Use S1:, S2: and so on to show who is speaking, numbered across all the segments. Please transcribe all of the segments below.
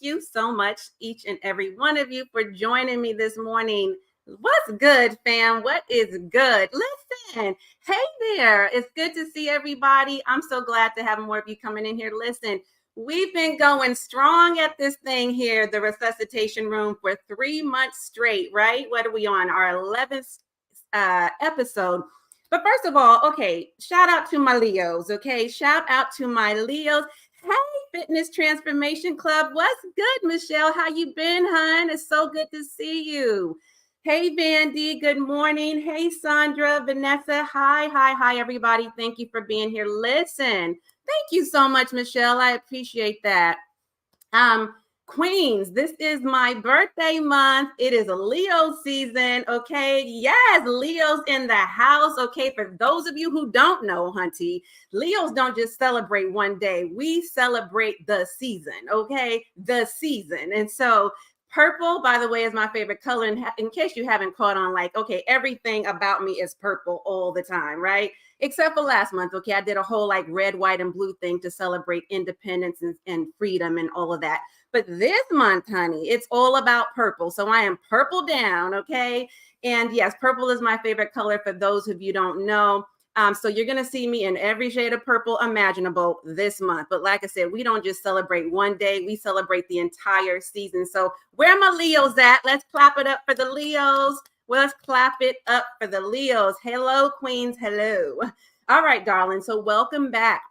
S1: you so much, each and every one of you, for joining me this morning. What's good, fam? What is good? Listen, hey there. It's good to see everybody. I'm so glad to have more of you coming in here. Listen, we've been going strong at this thing here, the Resuscitation Room, for 3 months straight, right? What are we on? Our 11th episode. But first of all, okay, shout out to my Leos, okay? Shout out to my Leos. Hey, Fitness Transformation Club. What's good, Michelle? How you been, hon? It's so good to see you. Hey, Vandy, good morning. Hey, Sandra, Vanessa. Hi, everybody. Thank you for being here. Listen, thank you so much, Michelle. I appreciate that. Queens, this is my birthday month. It is a Leo season, okay? Yes, Leo's in the house, okay? For those of you who don't know, hunty, Leos don't just celebrate one day. We celebrate the season, okay? The season. And so purple, by the way, is my favorite color. And in case you haven't caught on, like, okay, everything about me is purple all the time, right? Except for last month, okay? I did a whole like red, white, and blue thing to celebrate independence and freedom and all of that. But this month, honey, it's all about purple. So I am purple down, okay? And yes, purple is my favorite color for those of you don't know. So you're going to see me in every shade of purple imaginable this month. But like I said, we don't just celebrate one day. We celebrate the entire season. So where are my Leos at? Let's clap it up for the Leos. Well, let's clap it up for the Leos. Hello, Queens. Hello. All right, darling. So welcome back.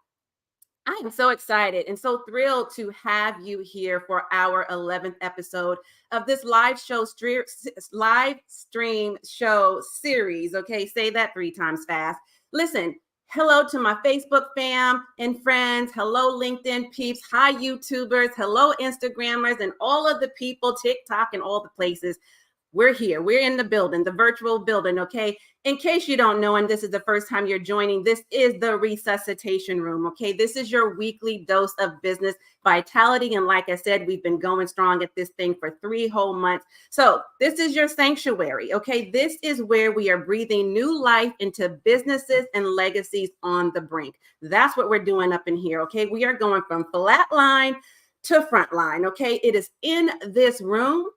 S1: I am so excited and so thrilled to have you here for our 11th episode of this live stream show series. Okay, say that 3 times fast. Listen, hello to my Facebook fam and friends. Hello, LinkedIn peeps. Hi, YouTubers. Hello, Instagrammers, and all of the people, TikTok, and all the places. We're here. We're in the building, the virtual building, okay? In case you don't know, and this is the first time you're joining, this is the Resuscitation Room, okay? This is your weekly dose of business vitality. And like I said, we've been going strong at this thing for 3 whole months. So this is your sanctuary, okay? This is where we are breathing new life into businesses and legacies on the brink. That's what we're doing up in here, okay? We are going from flat line to front line, okay? It is in this room.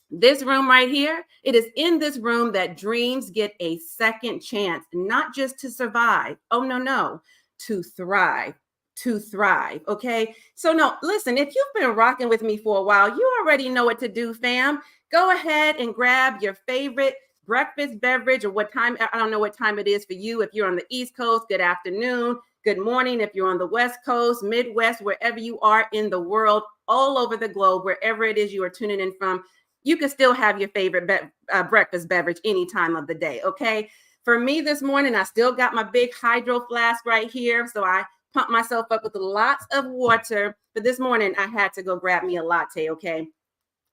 S1: This room right here, it is in this room that dreams get a second chance, not just to survive. Oh, no, to thrive. To thrive. Okay. So, no, listen, if you've been rocking with me for a while, you already know what to do, fam. Go ahead and grab your favorite breakfast beverage or what time. I don't know what time it is for you. If you're on the East Coast, good afternoon. Good morning. If you're on the West Coast, Midwest, wherever you are in the world, all over the globe, wherever it is you are tuning in from, you can still have your favorite breakfast beverage any time of the day, okay? For me this morning, I still got my big hydro flask right here. So I pumped myself up with lots of water. But this morning, I had to go grab me a latte, okay?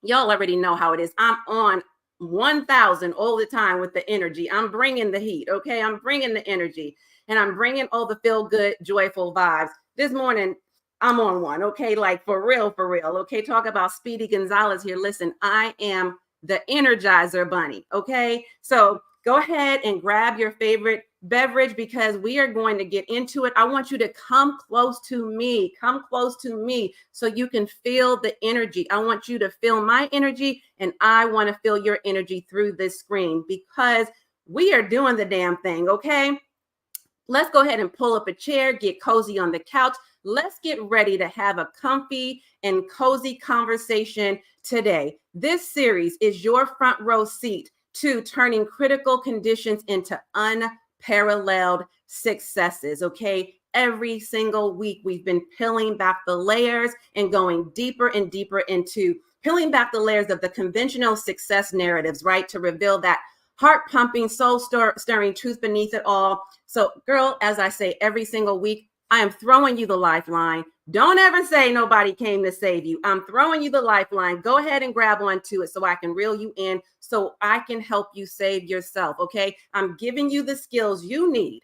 S1: Y'all already know how it is. I'm on 1,000 all the time with the energy. I'm bringing the heat, okay? I'm bringing the energy. And I'm bringing all the feel-good, joyful vibes. This morning, I'm on one, okay? Like for real, okay? Talk about Speedy Gonzalez here. Listen, I am the Energizer Bunny, okay? So go ahead and grab your favorite beverage because we are going to get into it. I want you to come close to me so you can feel the energy. I want you to feel my energy and I want to feel your energy through this screen because we are doing the damn thing, okay? Let's go ahead and pull up a chair, get cozy on the couch. Let's get ready to have a comfy and cozy conversation today. This series is your front row seat to turning critical conditions into unparalleled successes, okay? Every single week, we've been peeling back the layers and going deeper and deeper into peeling back the layers of the conventional success narratives, right? To reveal that heart-pumping, soul-stirring truth beneath it all. So, girl, as I say every single week, I am throwing you the lifeline. Don't ever say nobody came to save you. I'm throwing you the lifeline. Go ahead and grab onto it so I can reel you in, so I can help you save yourself, okay? I'm giving you the skills you need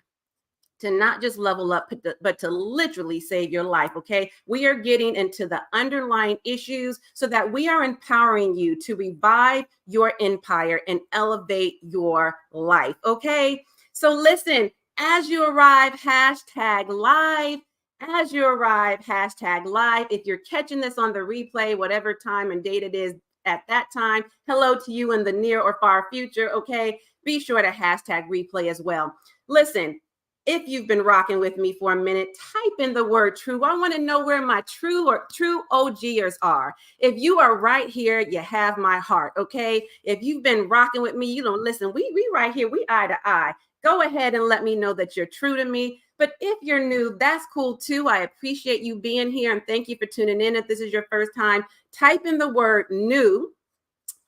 S1: to not just level up, but to literally save your life, okay? We are getting into the underlying issues so that we are empowering you to revive your empire and elevate your life, okay? So listen, as you arrive, hashtag live As you arrive, hashtag live. If you're catching this on the replay, whatever time and date it is at that time, hello to you in the near or far future, okay? Be sure to hashtag replay as well. Listen, if you've been rocking with me for a minute, type in the word true. I want to know where my true OGers are. If you are right here, you have my heart, okay? If you've been rocking with me, you don't listen. We right here, we eye to eye. Go ahead and let me know that you're true to me. But if you're new, that's cool too. I appreciate you being here and thank you for tuning in. If this is your first time, type in the word new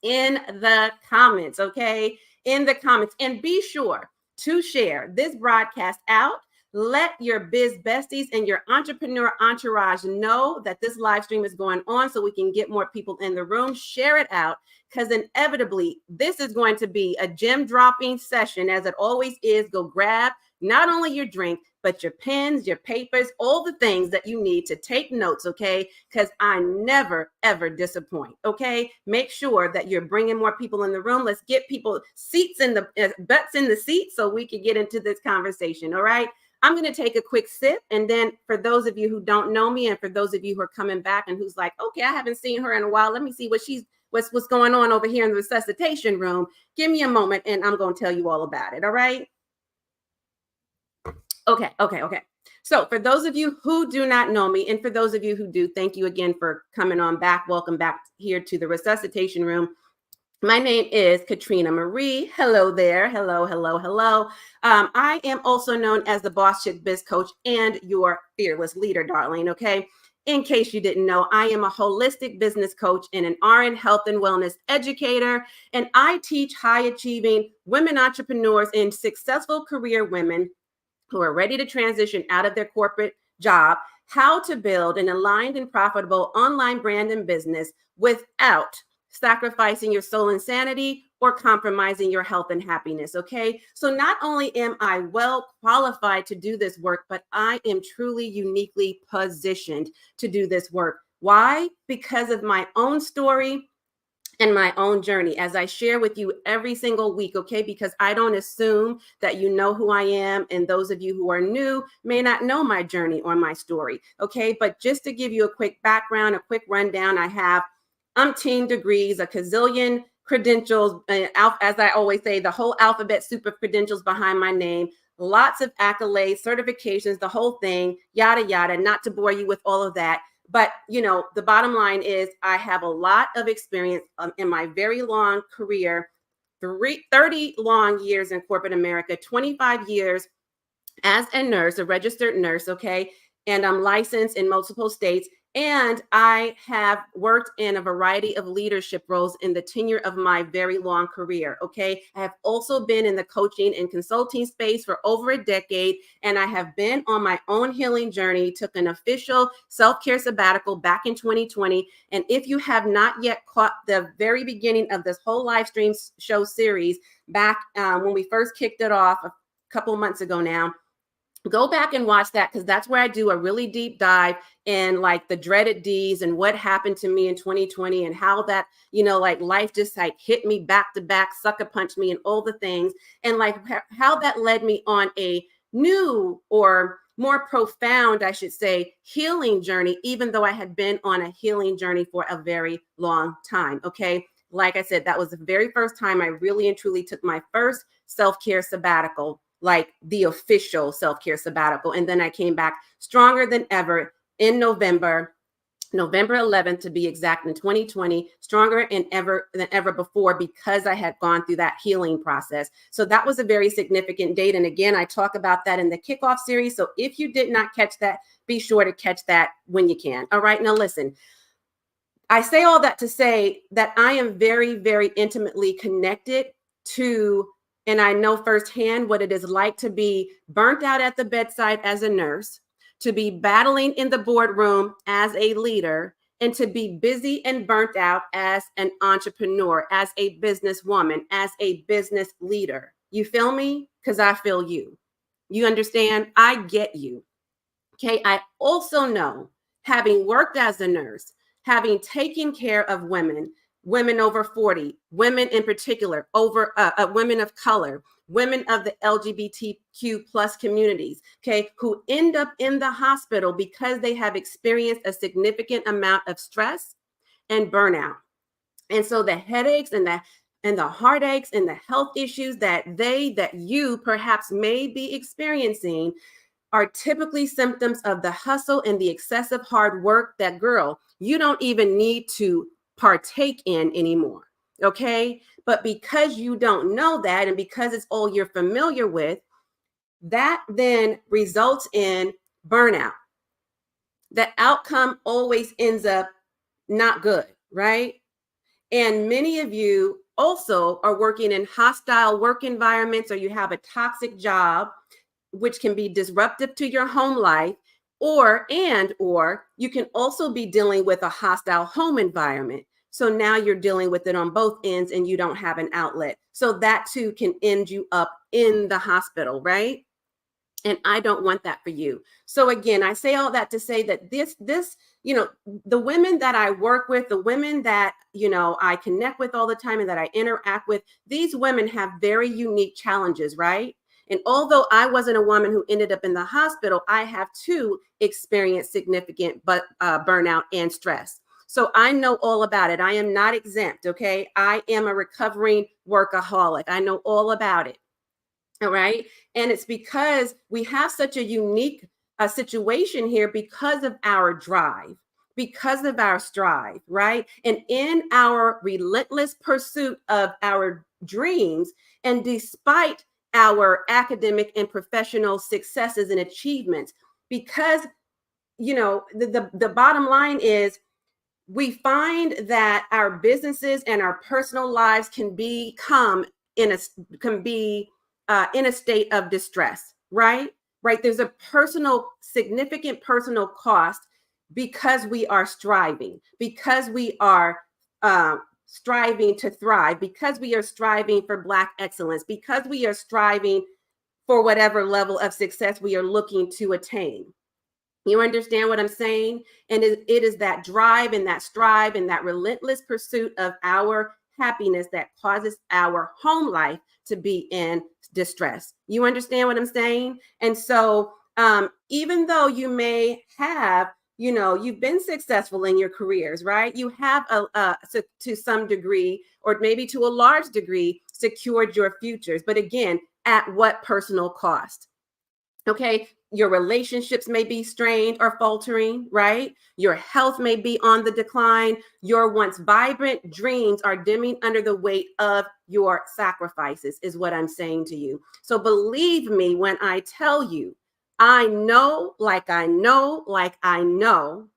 S1: in the comments, okay? In the comments. And be sure to share this broadcast out. Let your biz besties and your entrepreneur entourage know that this live stream is going on so we can get more people in the room. Share it out because inevitably this is going to be a gem dropping session, as it always is. Go grab not only your drink, but your pens, your papers, all the things that you need to take notes, okay? Because I never, ever disappoint, okay? Make sure that you're bringing more people in the room. Let's get people seats in the butts in the seats so we can get into this conversation, all right? I'm going to take a quick sip. And then for those of you who don't know me and for those of you who are coming back and who's like, okay, I haven't seen her in a while. Let me see what's going on over here in the resuscitation room. Give me a moment and I'm going to tell you all about it, all right? Okay. So for those of you who do not know me, and for those of you who do, thank you again for coming on back. Welcome back here to the resuscitation room. My name is Katrina Marie. Hello there. Hello. I am also known as the Boss Chick Biz Coach and your fearless leader, darling. Okay. In case you didn't know, I am a holistic business coach and an RN health and wellness educator. And I teach high achieving women entrepreneurs and successful career women who are ready to transition out of their corporate job, how to build an aligned and profitable online brand and business without sacrificing your soul and sanity or compromising your health and happiness, okay? So not only am I well qualified to do this work, but I am truly uniquely positioned to do this work. Why? Because of my own story and my own journey, as I share with you every single week, okay? Because I don't assume that you know who I am, and those of you who are new may not know my journey or my story, okay? But just to give you a quick background, a quick rundown, I have umpteen degrees, a gazillion credentials, as I always say, the whole alphabet soup of credentials behind my name, lots of accolades, certifications, the whole thing, yada, yada, not to bore you with all of that. But, the bottom line is I have a lot of experience in my very long career, 30 long years in corporate America, 25 years as a nurse, a registered nurse, okay? And I'm licensed in multiple states. And I have worked in a variety of leadership roles in the tenure of my very long career, okay? I have also been in the coaching and consulting space for over a decade, and I have been on my own healing journey, took an official self-care sabbatical back in 2020. And if you have not yet caught the very beginning of this whole live stream show series back when we first kicked it off a couple months ago now, go back and watch that, because that's where I do a really deep dive in like the dreaded D's and what happened to me in 2020 and how that, like life just like hit me back to back, sucker punched me and all the things. And like how that led me on a new or more profound, I should say, healing journey, even though I had been on a healing journey for a very long time. Okay. Like I said, that was the very first time I really and truly took my first self-care sabbatical, like the official self-care sabbatical. And then I came back stronger than ever in November 11th to be exact, in 2020, stronger than ever before, because I had gone through that healing process. So that was a very significant date. And again, I talk about that in the kickoff series. So if you did not catch that, be sure to catch that when you can. All right, now listen. I say all that to say that I am very, very intimately connected to, and I know firsthand what it is like to be burnt out at the bedside as a nurse, to be battling in the boardroom as a leader, and to be busy and burnt out as an entrepreneur, as a businesswoman, as a business leader. You feel me? Because I feel you. You understand? I get you. Okay. I also know, having worked as a nurse, having taken care of women, women over 40, women in particular, over women of color, women of the LGBTQ plus communities, okay, who end up in the hospital because they have experienced a significant amount of stress and burnout. And so the headaches and the heartaches and the health issues that you perhaps may be experiencing are typically symptoms of the hustle and the excessive hard work that, girl, you don't even need to partake in anymore. Okay. But because you don't know that, and because it's all you're familiar with, that then results in burnout. The outcome always ends up not good, right? And many of you also are working in hostile work environments, or you have a toxic job, which can be disruptive to your home life, or you can also be dealing with a hostile home environment. So now you're dealing with it on both ends and you don't have an outlet. So that too can end you up in the hospital, right? And I don't want that for you. So again, I say all that to say that this, the women that I work with, the women that, I connect with all the time and that I interact with, these women have very unique challenges, right? And although I wasn't a woman who ended up in the hospital, I have too experienced significant burnout and stress. So I know all about it. I am not exempt, okay? I am a recovering workaholic. I know all about it. All right. And it's because we have such a unique situation here because of our drive, because of our strive, right? And in our relentless pursuit of our dreams, and despite our academic and professional successes and achievements, because, the bottom line is, we find that our businesses and our personal lives can be in a state of distress, right? Right. There's a significant personal cost because we are striving, because we are striving to thrive, because we are striving for Black excellence, because we are striving for whatever level of success we are looking to attain. You understand what I'm saying? And it is that drive and that strive and that relentless pursuit of our happiness that causes our home life to be in distress. You understand what I'm saying? And so even though you may have, you've been successful in your careers, right? You have to some degree, or maybe to a large degree, secured your futures. But again, at what personal cost? Okay, your relationships may be strained or faltering, right? Your health may be on the decline. Your once vibrant dreams are dimming under the weight of your sacrifices, is what I'm saying to you. So believe me when I tell you, I know, like I know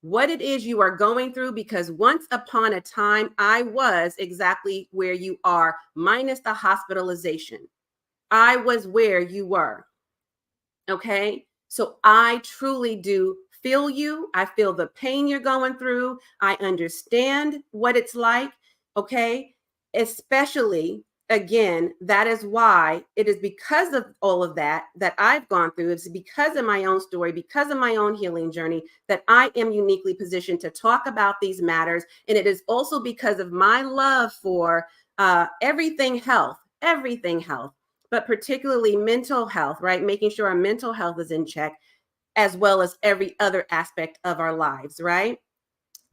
S1: what it is you are going through, because once upon a time, I was exactly where you are, minus the hospitalization. I was where you were. Okay. So I truly do feel you. I feel the pain you're going through. I understand what it's like. Okay. Especially, again, that is why it is because of all of that I've gone through. It's because of my own story, because of my own healing journey, that I am uniquely positioned to talk about these matters. And it is also because of my love for everything health, but particularly mental health, right? Making sure our mental health is in check, as well as every other aspect of our lives, right?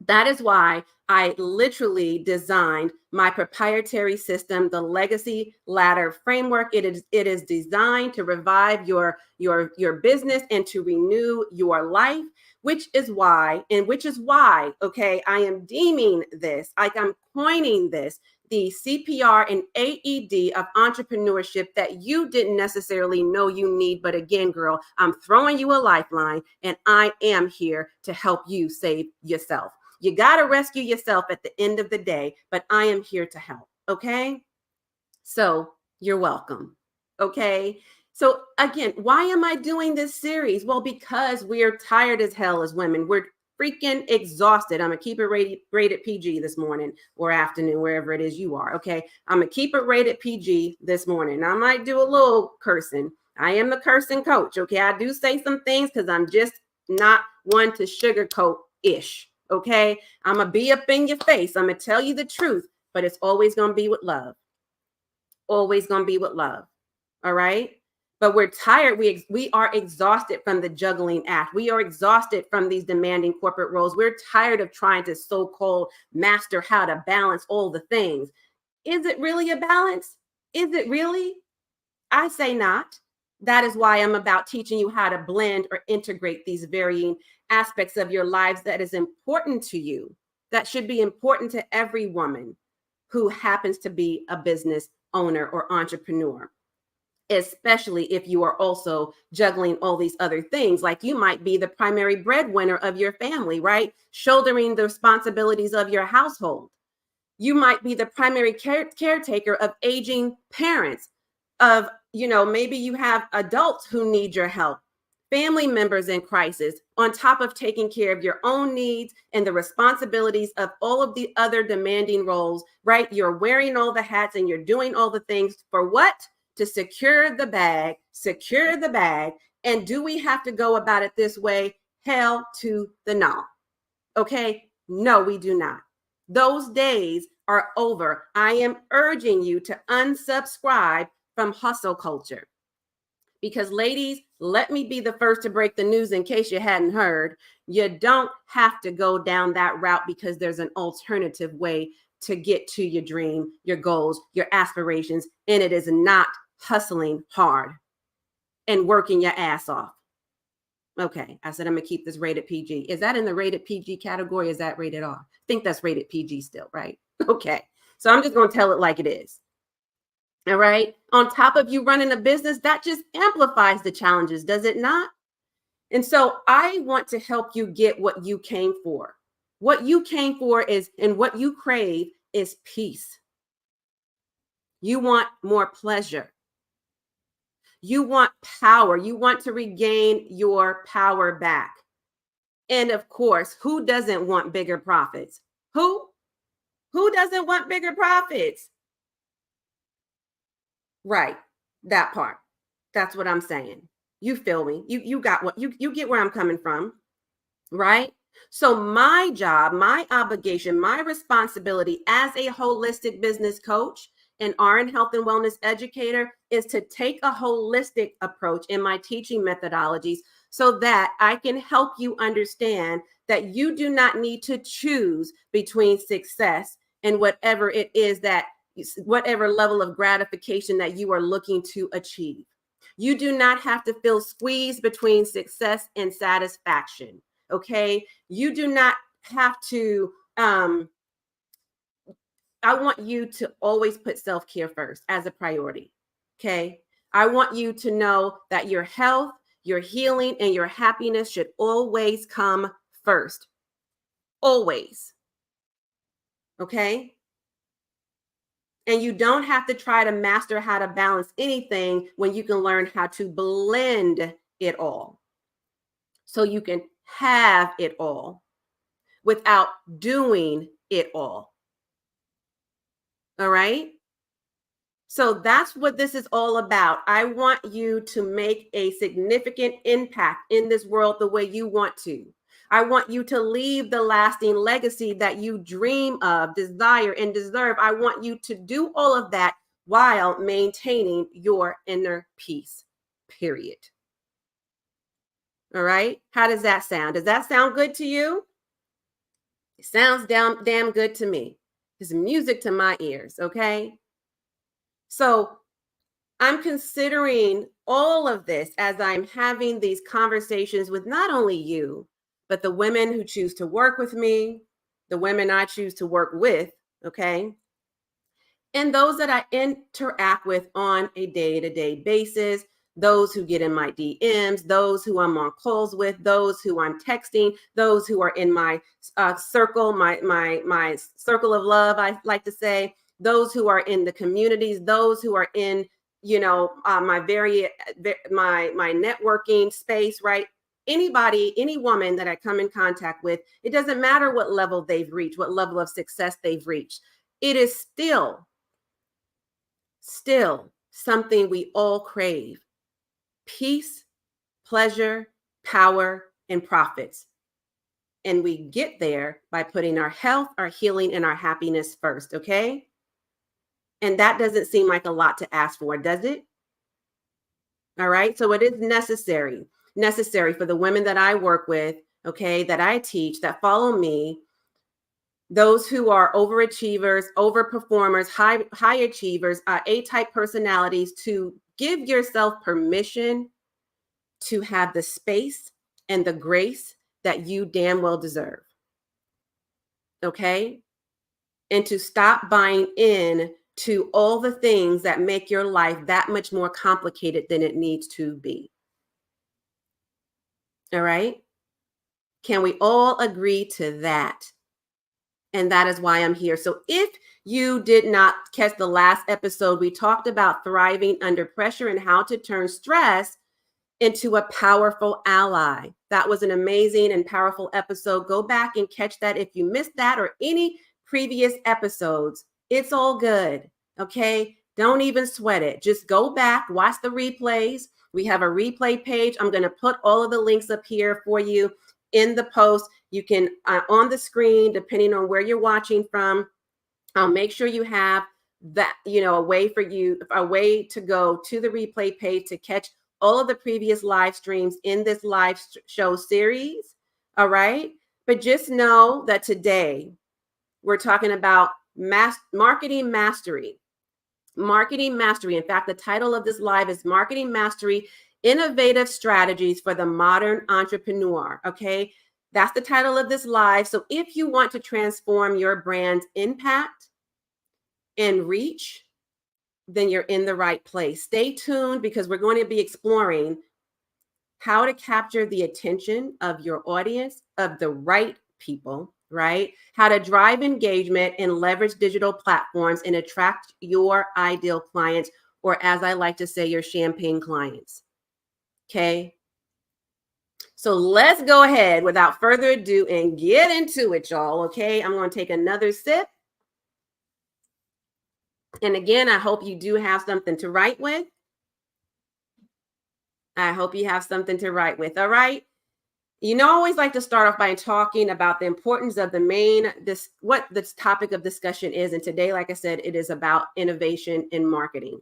S1: That is why I literally designed my proprietary system, the Legacy Ladder Framework. It is designed to revive your business and to renew your life, which is why, okay, I am deeming this, like I'm coining this, the CPR and AED of entrepreneurship that you didn't necessarily know you need. But again, girl, I'm throwing you a lifeline, and I am here to help you save yourself. You got to rescue yourself at the end of the day, but I am here to help. Okay. So you're welcome. Okay. So again, why am I doing this series? Well, because we are tired as hell as women. We're freaking exhausted. I'm going to keep it rated PG this morning or afternoon, wherever it is you are. Okay. I'm going to keep it rated PG this morning. I might do a little cursing. I am the cursing coach. Okay. I do say some things because I'm just not one to sugarcoat ish. Okay. I'm going to be up in your face. I'm going to tell you the truth, but it's always going to be with love. Always going to be with love. All right. But we're tired. We are exhausted from the juggling act. We are exhausted from these demanding corporate roles. We're tired of trying to so-called master how to balance all the things. Is it really a balance? Is it really? I say not. That is why I'm about teaching you how to blend or integrate these varying aspects of your lives that is important to you, that should be important to every woman who happens to be a business owner or entrepreneur, especially if you are also juggling all these other things. Like you might be the primary breadwinner of your family, right? Shouldering the responsibilities of your household. You might be the primary caretaker of aging parents, of, maybe you have adults who need your help, family members in crisis, on top of taking care of your own needs and the responsibilities of all of the other demanding roles, right? You're wearing all the hats and you're doing all the things for what? To secure the bag, secure the bag. And do we have to go about it this way? Hell to the no. Okay? No, we do not. Those days are over. I am urging you to unsubscribe from hustle culture. Because, ladies, let me be the first to break the news in case you hadn't heard. You don't have to go down that route because there's an alternative way to get to your dream, your goals, your aspirations, and it is not hustling hard and working your ass off. Okay, I said I'm gonna keep this rated PG. Is that in the rated PG category? Is that rated R? I think that's rated PG still, right? Okay, so I'm just gonna tell it like it is. All right. On top of you running a business, that just amplifies the challenges, does it not? And so I want to help you get what you came for. What you came for is, and what you crave is peace. You want more pleasure. You want power. You want to regain your power back. And of course, who doesn't want bigger profits? Who? Who doesn't want bigger profits? Right. That part. That's what I'm saying. You feel me? You got what you get where I'm coming from, right? So my job, my obligation, my responsibility as a holistic business coach and RN health and wellness educator is to take a holistic approach in my teaching methodologies so that I can help you understand that you do not need to choose between success and whatever it is that whatever level of gratification that you are looking to achieve. You do not have to feel squeezed between success and satisfaction. Okay. You do not have to, I want you to always put self-care first as a priority. Okay. I want you to know that your health, your healing, and your happiness should always come first. Always. Okay. And you don't have to try to master how to balance anything when you can learn how to blend it all. So you can have it all without doing it all. All right. So that's what this is all about. I want you to make a significant impact in this world the way you want to. I want you to leave the lasting legacy that you dream of, desire, and deserve. I want you to do all of that while maintaining your inner peace, period. All right. How does that sound? Does that sound good to you? It sounds damn good to me. It's music to my ears. Okay. So I'm considering all of this as I'm having these conversations with not only you, but the women who choose to work with me, the women I choose to work with, okay? And those that I interact with on a day-to-day basis, those who get in my DMs, those who I'm on calls with, those who I'm texting, those who are in my circle, my circle of love, I like to say, those who are in the communities, those who are in my networking space, right? Anybody, any woman that I come in contact with, it doesn't matter what level they've reached, what level of success they've reached. It is still something we all crave: peace, pleasure, power, and profits. And we get there by putting our health, our healing, and our happiness first, okay? And that doesn't seem like a lot to ask for, does it? All right. So it is necessary for the women that I work with, okay, that I teach, that follow me, those who are overachievers, overperformers, high achievers, A-type personalities, to give yourself permission to have the space and the grace that you damn well deserve. Okay? And to stop buying in to all the things that make your life that much more complicated than it needs to be. All right? Can we all agree to that? And that is why I'm here. So if you did not catch the last episode, we talked about thriving under pressure and how to turn stress into a powerful ally. That was an amazing and powerful episode. Go back and catch that if you missed that or any previous episodes. It's all good. Okay. Don't even sweat it. Just go back, watch the replays. We have a replay page. I'm going to put all of the links up here for you in the post. You can on the screen, depending on where you're watching from. I'll make sure you have that, a way to go to the replay page to catch all of the previous live streams in this live show series. All right. But just know that today we're talking about marketing mastery. Marketing mastery. In fact, the title of this live is Marketing Mastery: Innovative Strategies for the Modern Entrepreneur. Okay. That's the title of this live. So if you want to transform your brand's impact and reach, then you're in the right place. Stay tuned because we're going to be exploring how to capture the attention of your audience, of the right people, right? How to drive engagement and leverage digital platforms and attract your ideal clients, or as I like to say, your champagne clients. Okay. So let's go ahead without further ado and get into it, y'all. Okay. I'm going to take another sip. And again, I hope you do have something to write with. I hope you have something to write with. All right. I always like to start off by talking about the importance of what this topic of discussion is. And today, like I said, it is about innovation in marketing.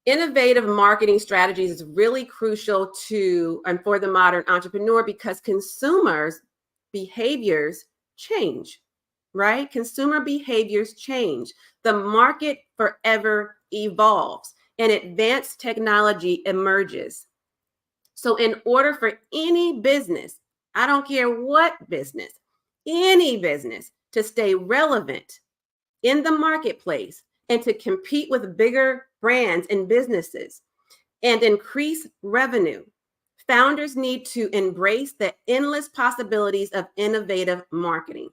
S1: Innovative marketing strategies is really crucial for the modern entrepreneur because consumers' behaviors change, right? Consumer behaviors change. The market forever evolves and advanced technology emerges. So in order for any business, I don't care what business, any business, to stay relevant in the marketplace and to compete with bigger brands and businesses and increase revenue, founders need to embrace the endless possibilities of innovative marketing.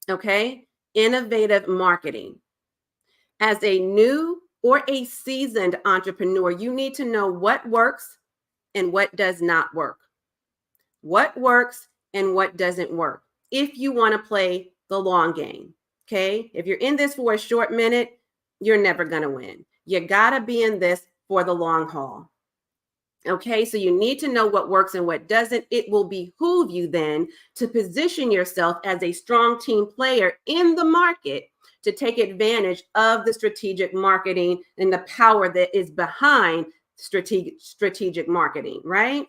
S1: Okay? Innovative marketing. As a new or a seasoned entrepreneur, you need to know what works and what does not work. What works and what doesn't work if you want to play the long game. Okay? If you're in this for a short minute, you're never going to win. You got to be in this for the long haul. Okay, so you need to know what works and what doesn't. It will behoove you then to position yourself as a strong team player in the market to take advantage of the strategic marketing and the power that is behind strategic marketing, right?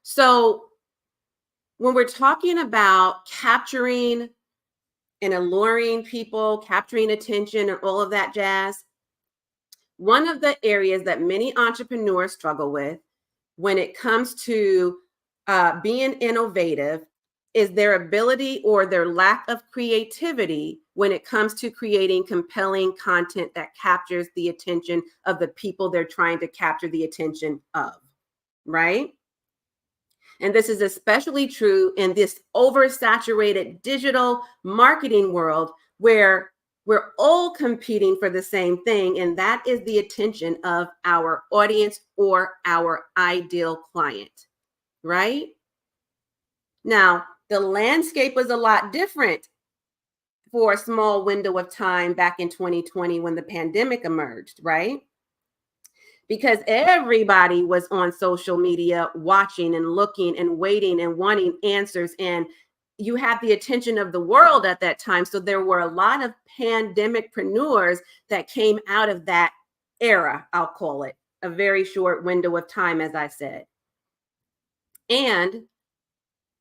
S1: So when we're talking about capturing and alluring people, capturing attention and all of that jazz, one of the areas that many entrepreneurs struggle with when it comes to being innovative is their ability or their lack of creativity when it comes to creating compelling content that captures the attention of the people they're trying to capture the attention of, right? And this is especially true in this oversaturated digital marketing world where we're all competing for the same thing, and that is the attention of our audience or our ideal client, right? Now, the landscape was a lot different for a small window of time back in 2020 when the pandemic emerged, right? because everybody was on social media watching and looking and waiting and wanting answers. And you had the attention of the world at that time. So there were a lot of pandemicpreneurs that came out of that era, I'll call it, a very short window of time, as I said. And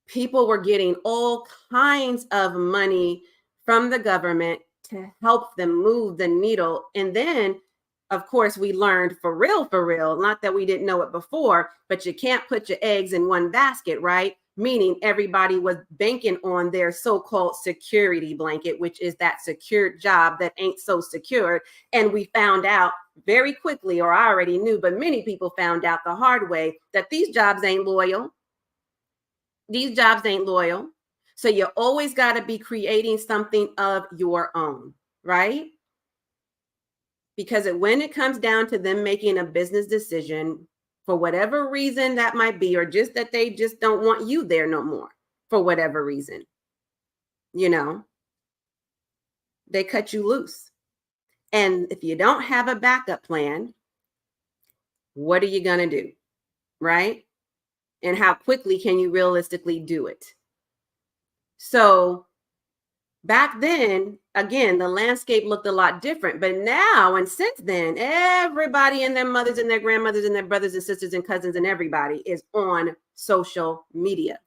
S1: people were getting all kinds of money from the government to help them move the needle. And then, of course, we learned for real, not that we didn't know it before, but you can't put your eggs in one basket, right? Meaning everybody was banking on their so-called security blanket, which is that secured job that ain't so secured. And we found out very quickly, or I already knew, but many people found out the hard way, that these jobs ain't loyal. These jobs ain't loyal. So you always got to be creating something of your own, right? Because when it comes down to them making a business decision, for whatever reason that might be, or just that they just don't want you there no more, for whatever reason, you know, they cut you loose. And if you don't have a backup plan, what are you going to do, right? And how quickly can you realistically do it? So back then, again, the landscape looked a lot different. But now, and since then, everybody and their mothers and their grandmothers and their brothers and sisters and cousins and everybody is on social media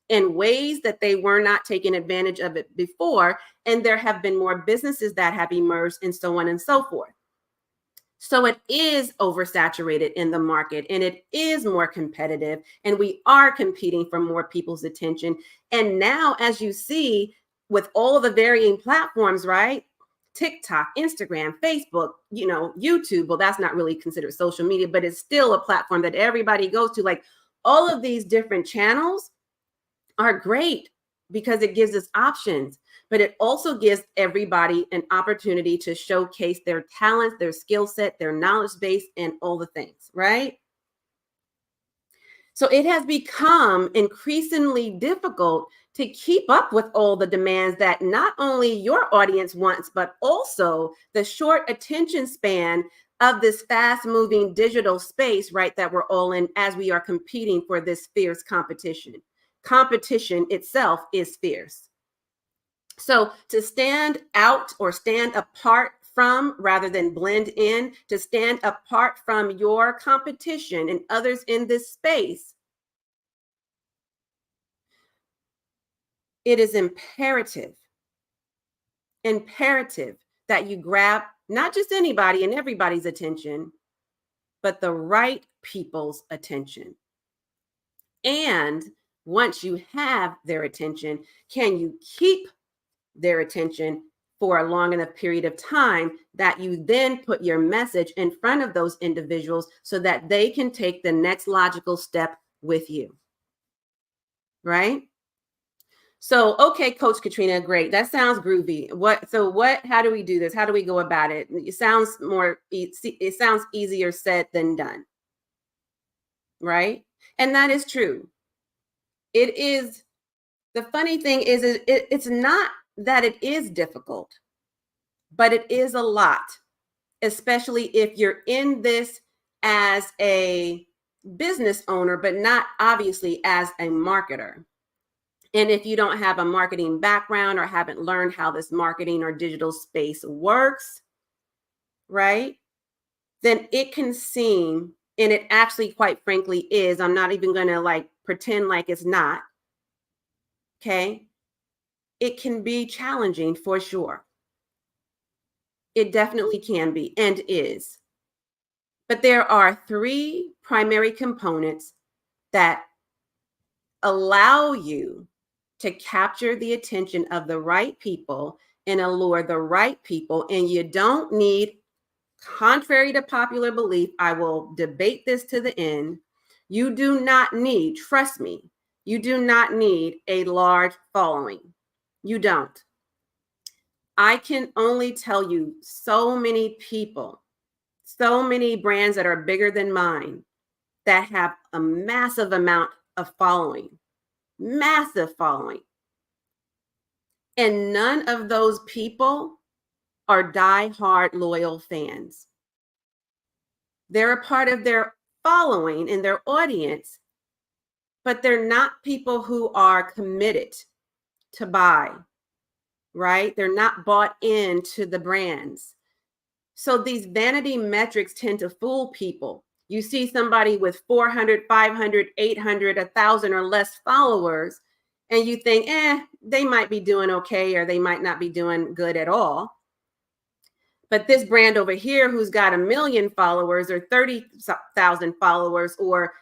S1: in ways that they were not taking advantage of it before. And there have been more businesses that have emerged and so on and so forth. So it is oversaturated in the market, and it is more competitive, and we are competing for more people's attention. And now, as you see, with all the varying platforms, right? TikTok, Instagram, Facebook, YouTube. Well, that's not really considered social media, but it's still a platform that everybody goes to. Like, all of these different channels are great because it gives us options, but it also gives everybody an opportunity to showcase their talents, their skill set, their knowledge base, and all the things, right? So it has become increasingly difficult to keep up with all the demands that not only your audience wants, but also the short attention span of this fast moving digital space, right, that we're all in as we are competing for this fierce competition. Competition itself is fierce. So to stand out or stand apart from, rather than blend in, to stand apart from your competition and others in this space, it is imperative that you grab not just anybody and everybody's attention, but the right people's attention. And once you have their attention, can you keep their attention for a long enough period of time that you then put your message in front of those individuals so that they can take the next logical step with you, right? So, okay, Coach Katrina, great. That sounds groovy. How do we do this? How do we go about it? It sounds easier said than done, right? And that is true. It is. The funny thing is it's not that it is difficult, but it is a lot, especially if you're in this as a business owner, but not obviously as a marketer. And if you don't have a marketing background or haven't learned how this marketing or digital space works, right, then it can seem, and it actually, quite frankly, is, I'm not even going to pretend like it's not, okay? It can be challenging for sure. It definitely can be and is. But there are three primary components that allow you to capture the attention of the right people and allure the right people. And you don't need, contrary to popular belief, I will debate this to the end. You do not need, trust me, you do not need a large following. You don't. I can only tell you so many people, so many brands that are bigger than mine that have a massive amount of following, massive following. And none of those people are die-hard loyal fans. They're a part of their following and their audience, but they're not people who are committed to buy, right? They're not bought into the brands. So these vanity metrics tend to fool people. You see somebody with 400, 500, 800, 1,000 or less followers, and you think, they might be doing okay, or they might not be doing good at all. But this brand over here, who's got 1 million followers or 30,000 followers or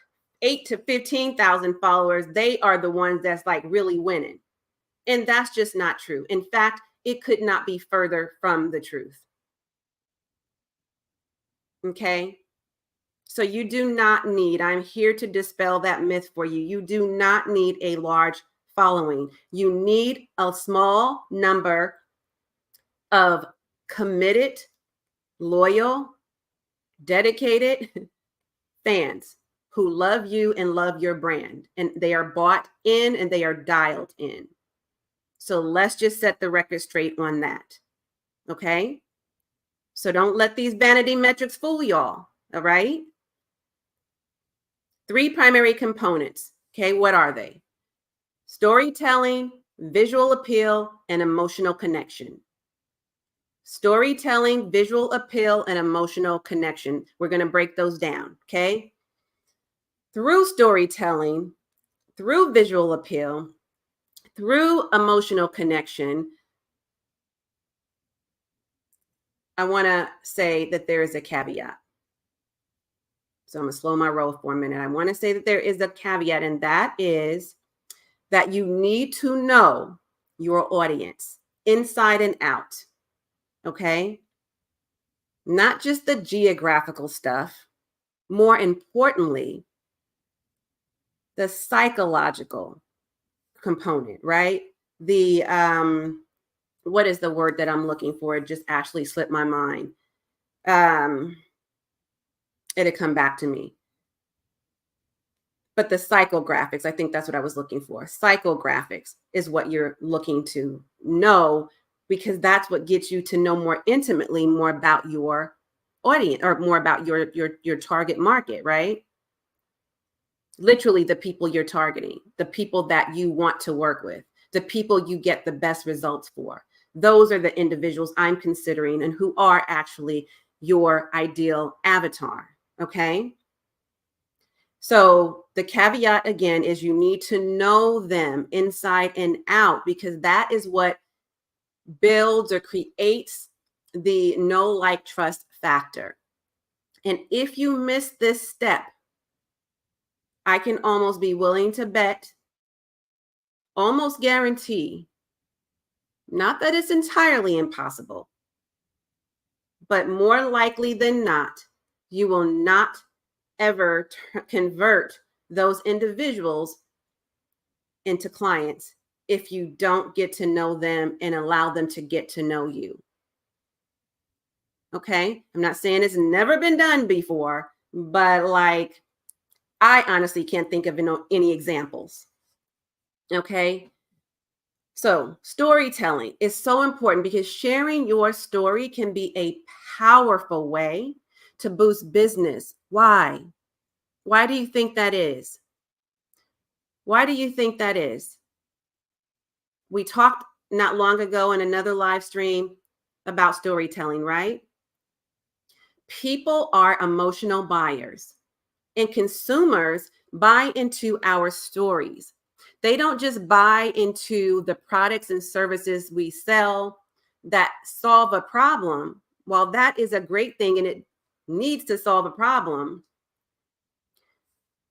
S1: 8 to 15,000 followers, they are the ones that's like really winning. And that's just not true. In fact, it could not be further from the truth. Okay. So you do not need, I'm here to dispel that myth for you. You do not need a large following. You need a small number of committed, loyal, dedicated fans who love you and love your brand. And they are bought in and they are dialed in. So let's just set the record straight on that. Okay. So don't let these vanity metrics fool y'all. All right. 3 primary components. Okay. What are they? Storytelling, visual appeal, and emotional connection. Storytelling, visual appeal, and emotional connection. We're going to break those down. Okay. Through storytelling, through visual appeal, through emotional connection, I want to say that there is a caveat. So I'm going to slow my roll for a minute. I want to say that there is a caveat, and that is that you need to know your audience inside and out. Okay? Not just the geographical stuff. More importantly, the psychological component, right? The what is the word that I'm looking for? It just actually slipped my mind. It'll come back to me. But the psychographics, I think that's what I was looking for. Psychographics is what you're looking to know, because that's what gets you to know more intimately more about your audience, or more about your target market, right? Literally the people you're targeting, the people that you want to work with, the people you get the best results for. Those are the individuals I'm considering and who are actually your ideal avatar. Okay. So the caveat again is you need to know them inside and out, because that is what builds or creates the know, like, trust factor. And if you miss this step, I can almost be willing to bet, almost guarantee, not that it's entirely impossible, but more likely than not, you will not ever convert those individuals into clients if you don't get to know them and allow them to get to know you. Okay. I'm not saying it's never been done before, but like, I honestly can't think of any examples. Okay. So storytelling is so important, because sharing your story can be a powerful way to boost business. Why? Why do you think that is? Why do you think that is? We talked not long ago in another live stream about storytelling, right? People are emotional buyers, and consumers buy into our stories. They don't just buy into the products and services we sell that solve a problem. While that is a great thing and it needs to solve a problem,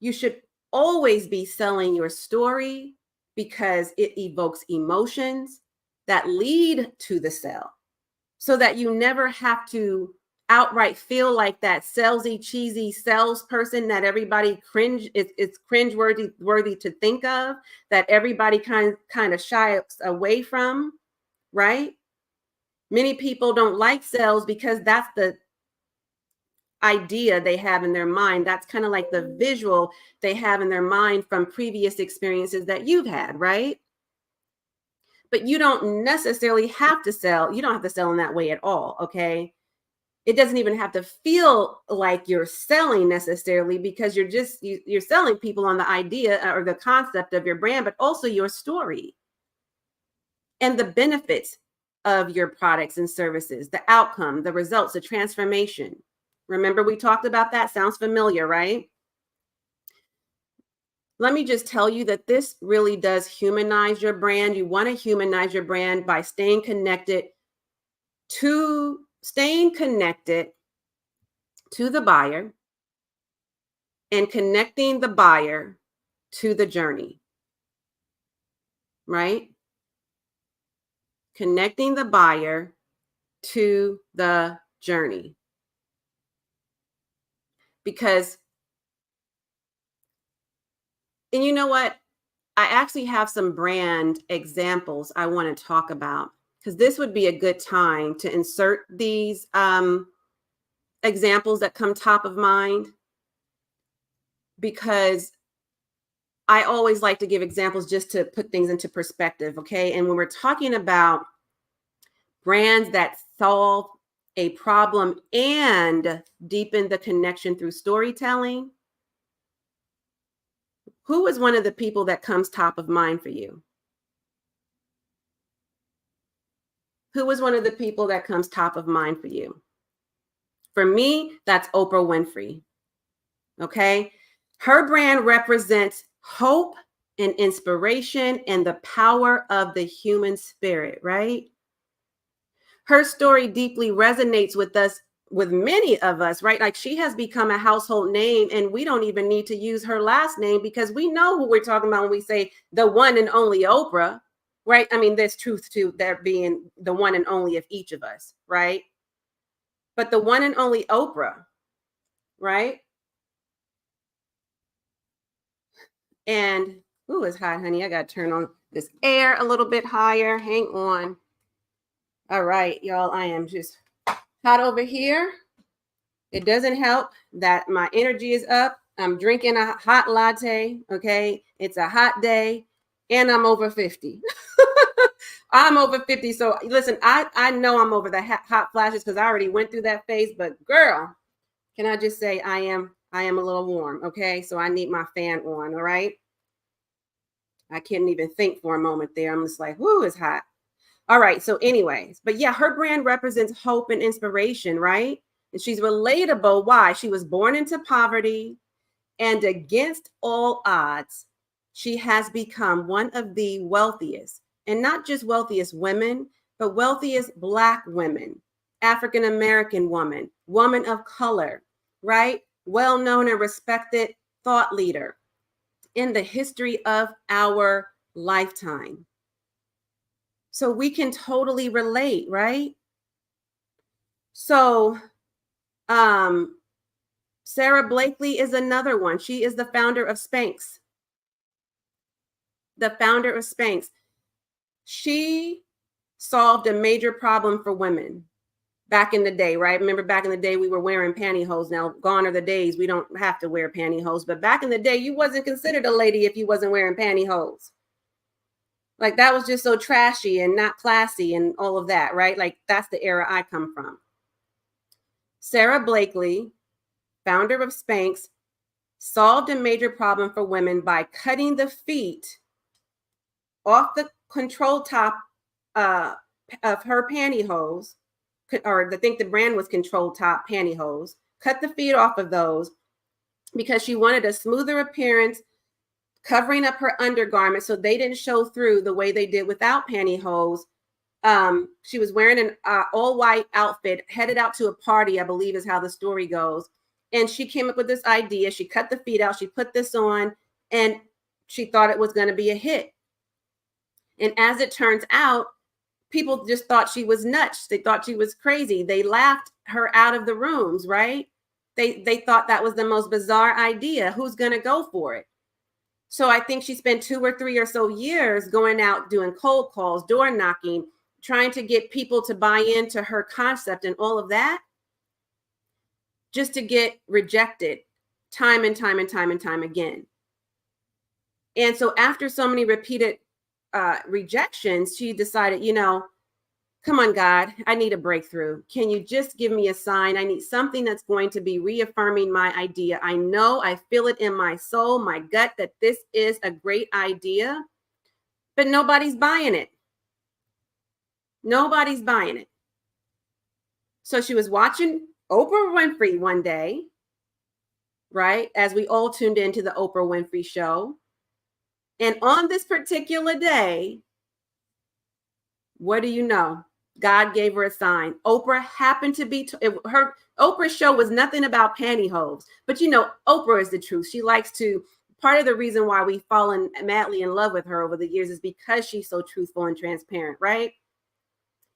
S1: you should always be selling your story, because it evokes emotions that lead to the sale, so that you never have to outright feel like that salesy, cheesy salesperson that everybody it's cringe-worthy to think of, that everybody kind of shies away from, right? Many people don't like sales because that's the idea they have in their mind. That's kind of like the visual they have in their mind from previous experiences that you've had, right? But you don't necessarily have to sell. You don't have to sell in that way at all, okay? It doesn't even have to feel like you're selling necessarily, because you're selling people on the idea or the concept of your brand, but also your story and the benefits of your products and services, the outcome, the results, the transformation. Remember, we talked about that. Sounds familiar, right? Let me just tell you that this really does humanize your brand. You want to humanize your brand by staying connected to the buyer and connecting the buyer to the journey, right? Connecting the buyer to the journey. Because, and you know what? I actually have some brand examples I want to talk about, because this would be a good time to insert these examples that come top of mind, because I always like to give examples just to put things into perspective, okay? And when we're talking about brands that solve a problem and deepen the connection through storytelling, who is one of the people that comes top of mind for you? Who is one of the people that comes top of mind for you? For me, that's Oprah Winfrey. Okay. Her brand represents hope and inspiration and the power of the human spirit, right? Her story deeply resonates with us, with many of us, right? Like, she has become a household name, and we don't even need to use her last name because we know who we're talking about when we say the one and only Oprah, right? I mean, there's truth to there being the one and only of each of us, right? But the one and only Oprah, right? And, ooh, it's hot, honey. I got to turn on this air a little bit higher. Hang on. All right, y'all. I am just hot over here. It doesn't help that my energy is up. I'm drinking a hot latte. Okay. It's a hot day and I'm over 50. I'm over 50. So listen, I know I'm over the hot flashes because I already went through that phase. But girl, can I just say I am a little warm. Okay. So I need my fan on. All right. I can't even think for a moment there. I'm just like, whoo, it's hot. All right. So, anyways, but yeah, her brand represents hope and inspiration, right? And she's relatable. Why? She was born into poverty, and against all odds, she has become one of the wealthiest, and not just wealthiest women, but wealthiest Black women, African American woman of color, right? Well known and respected thought leader in the history of our lifetime. So we can totally relate, right? So Sarah Blakely is another one. She is the founder of Spanx. The founder of Spanx. She solved a major problem for women back in the day, right? Remember, back in the day, we were wearing pantyhose. Now, gone are the days we don't have to wear pantyhose. But back in the day, you wasn't considered a lady if you wasn't wearing pantyhose. Like, that was just so trashy and not classy and all of that, right? Like, that's the era I come from. Sarah Blakely, founder of Spanx, solved a major problem for women by cutting the feet off the control top of her pantyhose, or I think the brand was Control Top Pantyhose, cut the feet off of those because she wanted a smoother appearance, covering up her undergarments so they didn't show through the way they did without pantyhose. She was wearing an all white outfit, headed out to a party, I believe is how the story goes. And she came up with this idea. She cut the feet out, she put this on, and she thought it was going to be a hit. And as it turns out, people just thought she was nuts. They thought she was crazy. They laughed her out of the rooms, right? They thought that was the most bizarre idea. Who's going to go for it? So I think she spent 2 or 3 or so years going out, doing cold calls, door knocking, trying to get people to buy into her concept and all of that, just to get rejected time and time and time and time again. And so after so many repeated rejections, she decided, come on, God, I need a breakthrough. Can you just give me a sign? I need something that's going to be reaffirming my idea. I know, I feel it in my soul, my gut, that this is a great idea, but nobody's buying it. Nobody's buying it. So she was watching Oprah Winfrey one day, right? As we all tuned into the Oprah Winfrey show. And on this particular day, what do you know? God gave her a sign. Oprah happened to be, her Oprah's show was nothing about pantyhose. But you know, Oprah is the truth. She likes to, part of the reason why we've fallen madly in love with her over the years is because she's so truthful and transparent, right?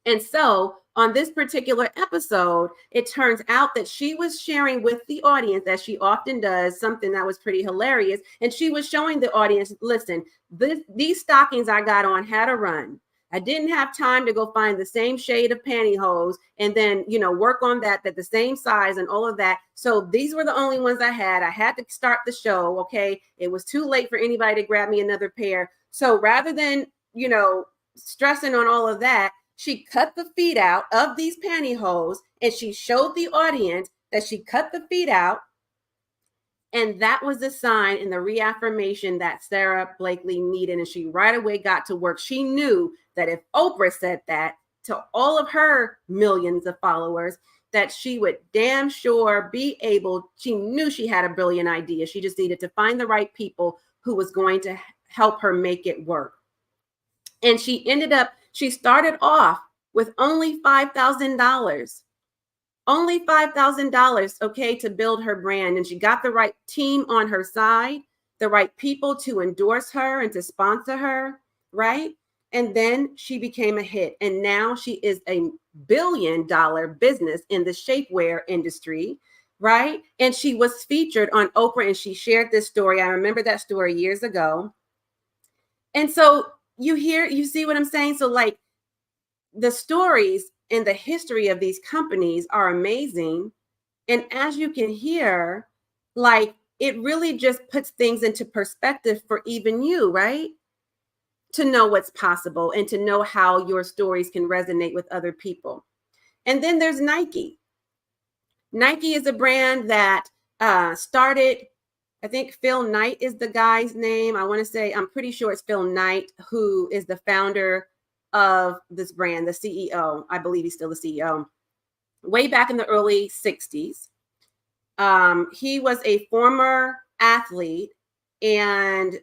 S1: And so on this particular episode, it turns out that she was sharing with the audience, as she often does, something that was pretty hilarious. And she was showing the audience, listen, these stockings I got on had a run. I didn't have time to go find the same shade of pantyhose and then, you know, work on that the same size and all of that. So these were the only ones I had. I had to start the show. Okay. It was too late for anybody to grab me another pair. So rather than, you know, stressing on all of that, she cut the feet out of these pantyhose and she showed the audience that she cut the feet out. And that was the sign and the reaffirmation that Sarah Blakely needed. And she right away got to work. She knew that if Oprah said that to all of her millions of followers, that she would damn sure be able, she knew she had a brilliant idea. She just needed to find the right people who was going to help her make it work. And she started off with only $5,000. Only $5,000, okay, to build her brand. And she got the right team on her side, the right people to endorse her and to sponsor her, right? And then she became a hit. And now she is a billion-dollar business in the shapewear industry, right? And she was featured on Oprah and she shared this story. I remember that story years ago. And so you see what I'm saying? So like the stories and the history of these companies are amazing. And as you can hear, like it really just puts things into perspective for even you, right? To know what's possible and to know how your stories can resonate with other people. And then there's Nike. Nike is a brand that started, I think Phil Knight is the guy's name. I'm pretty sure it's Phil Knight, who is the founder of this brand, the CEO. I believe he's still the CEO. Way back in the early 60s. He was a former athlete, and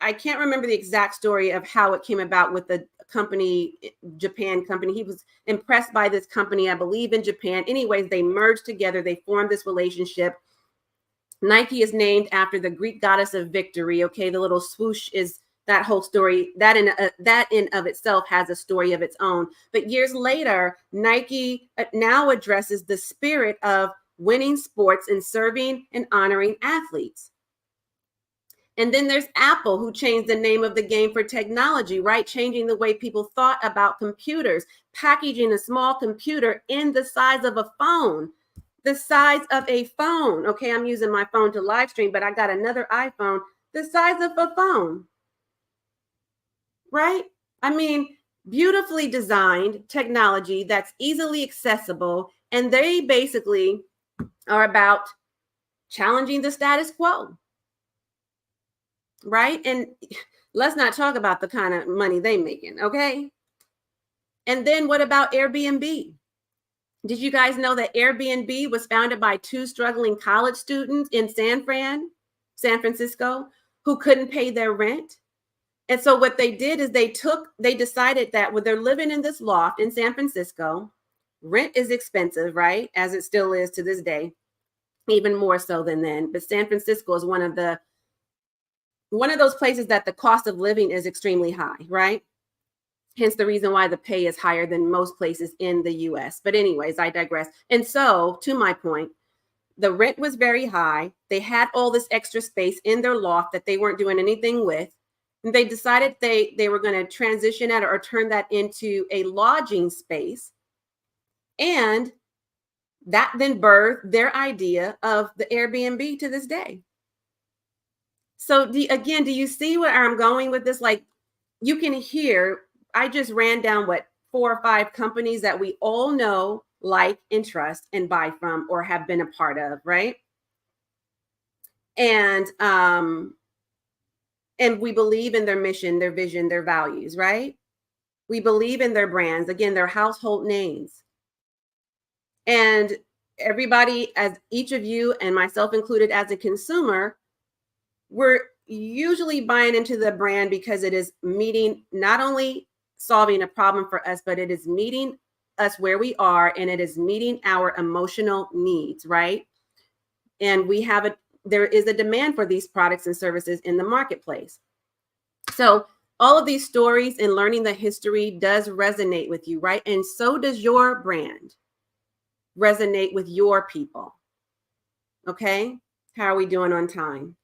S1: I can't remember the exact story of how it came about with the company, Japan company. He was impressed by this company, I believe in Japan. Anyways, they merged together. They formed this relationship. Nike is named after the Greek goddess of victory. Okay, the little swoosh is that whole story. That in of itself has a story of its own. But years later, Nike now addresses the spirit of winning sports and serving and honoring athletes. And then there's Apple, who changed the name of the game for technology, right? Changing the way people thought about computers, packaging a small computer in the size of a phone. The size of a phone. Okay, I'm using my phone to live stream, but I got another iPhone the size of a phone. Right? I mean, beautifully designed technology that's easily accessible. And they basically are about challenging the status quo. Right? And let's not talk about the kind of money they're making. Okay. And then what about Airbnb? Did you guys know that Airbnb was founded by two struggling college students in San Francisco, who couldn't pay their rent? And so what they did is they decided that when they're living in this loft in San Francisco, rent is expensive, right? As it still is to this day, even more so than then. But San Francisco is one of those places that the cost of living is extremely high, right? Hence the reason why the pay is higher than most places in the US. But anyways, I digress. And so to my point, the rent was very high. They had all this extra space in their loft that they weren't doing anything with. And they decided they were going to transition it or turn that into a lodging space. And that then birthed their idea of the Airbnb to this day. So do you see where I'm going with this? Like, you can hear, I just ran down 4 or 5 companies that we all know, like, and trust and buy from or have been a part of, right? And we believe in their mission, their vision, their values, right? We believe in their brands, again, their household names. And everybody, as each of you and myself included as a consumer, we're usually buying into the brand because it is meeting, not only solving a problem for us, but it is meeting us where we are, and it is meeting our emotional needs, right? And there is a demand for these products and services in the marketplace. So all of these stories and learning the history does resonate with you, right? And so does your brand resonate with your people. Okay. How are we doing on time?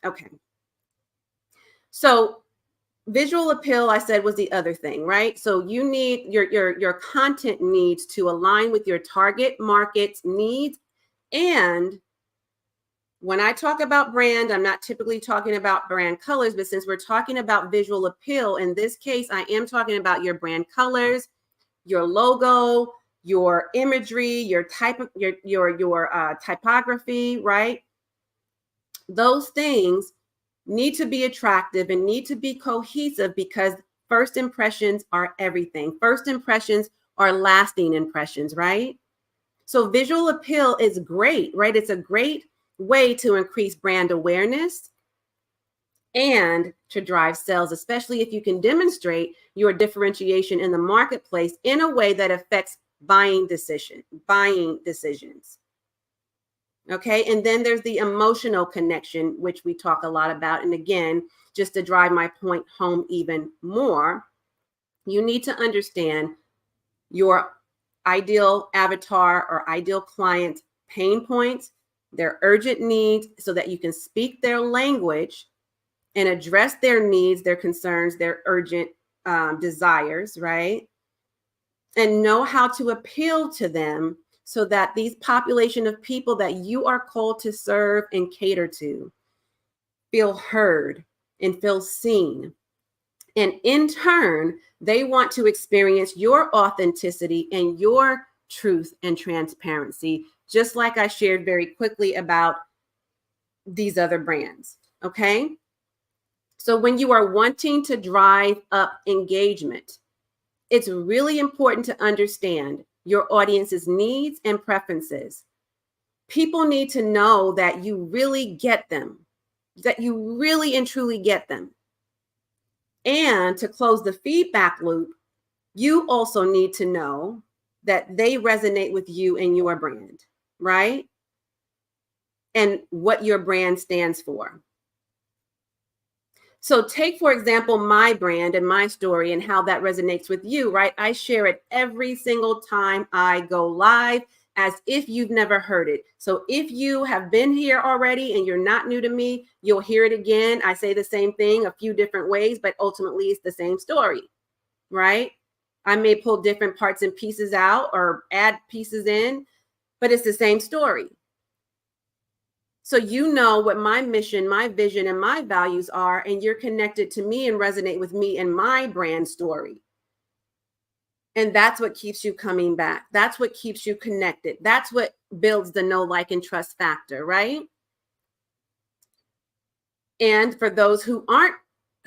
S1: Okay. So visual appeal, I said, was the other thing, right? So you need your content needs to align with your target market's needs. And when I talk about brand, I'm not typically talking about brand colors, but since we're talking about visual appeal, in this case, I am talking about your brand colors, your logo, your imagery, your typography, right? Those things need to be attractive and need to be cohesive, because first impressions are everything. First impressions are lasting impressions, right? So visual appeal is great, right? It's a great way to increase brand awareness and to drive sales, especially if you can demonstrate your differentiation in the marketplace in a way that affects buying decisions. Okay. And then there's the emotional connection, which we talk a lot about. And again, just to drive my point home even more, you need to understand your ideal avatar or ideal client pain points, their urgent needs, so that you can speak their language and address their needs, their concerns, their urgent desires, right? And know how to appeal to them so that these population of people that you are called to serve and cater to feel heard and feel seen. And in turn, they want to experience your authenticity and your truth and transparency, just like I shared very quickly about these other brands. Okay. So when you are wanting to drive up engagement, it's really important to understand your audience's needs and preferences. People need to know that you really get them, that you really and truly get them. And to close the feedback loop, you also need to know that they resonate with you and your brand, right? And what your brand stands for. So take, for example, my brand and my story and how that resonates with you, right? I share it every single time I go live as if you've never heard it. So if you have been here already and you're not new to me, you'll hear it again. I say the same thing a few different ways, but ultimately it's the same story, right? I may pull different parts and pieces out or add pieces in, but it's the same story. So you know what my mission, my vision, and my values are, and you're connected to me and resonate with me and my brand story. And that's what keeps you coming back. That's what keeps you connected. That's what builds the know, like, and trust factor, right? And for those who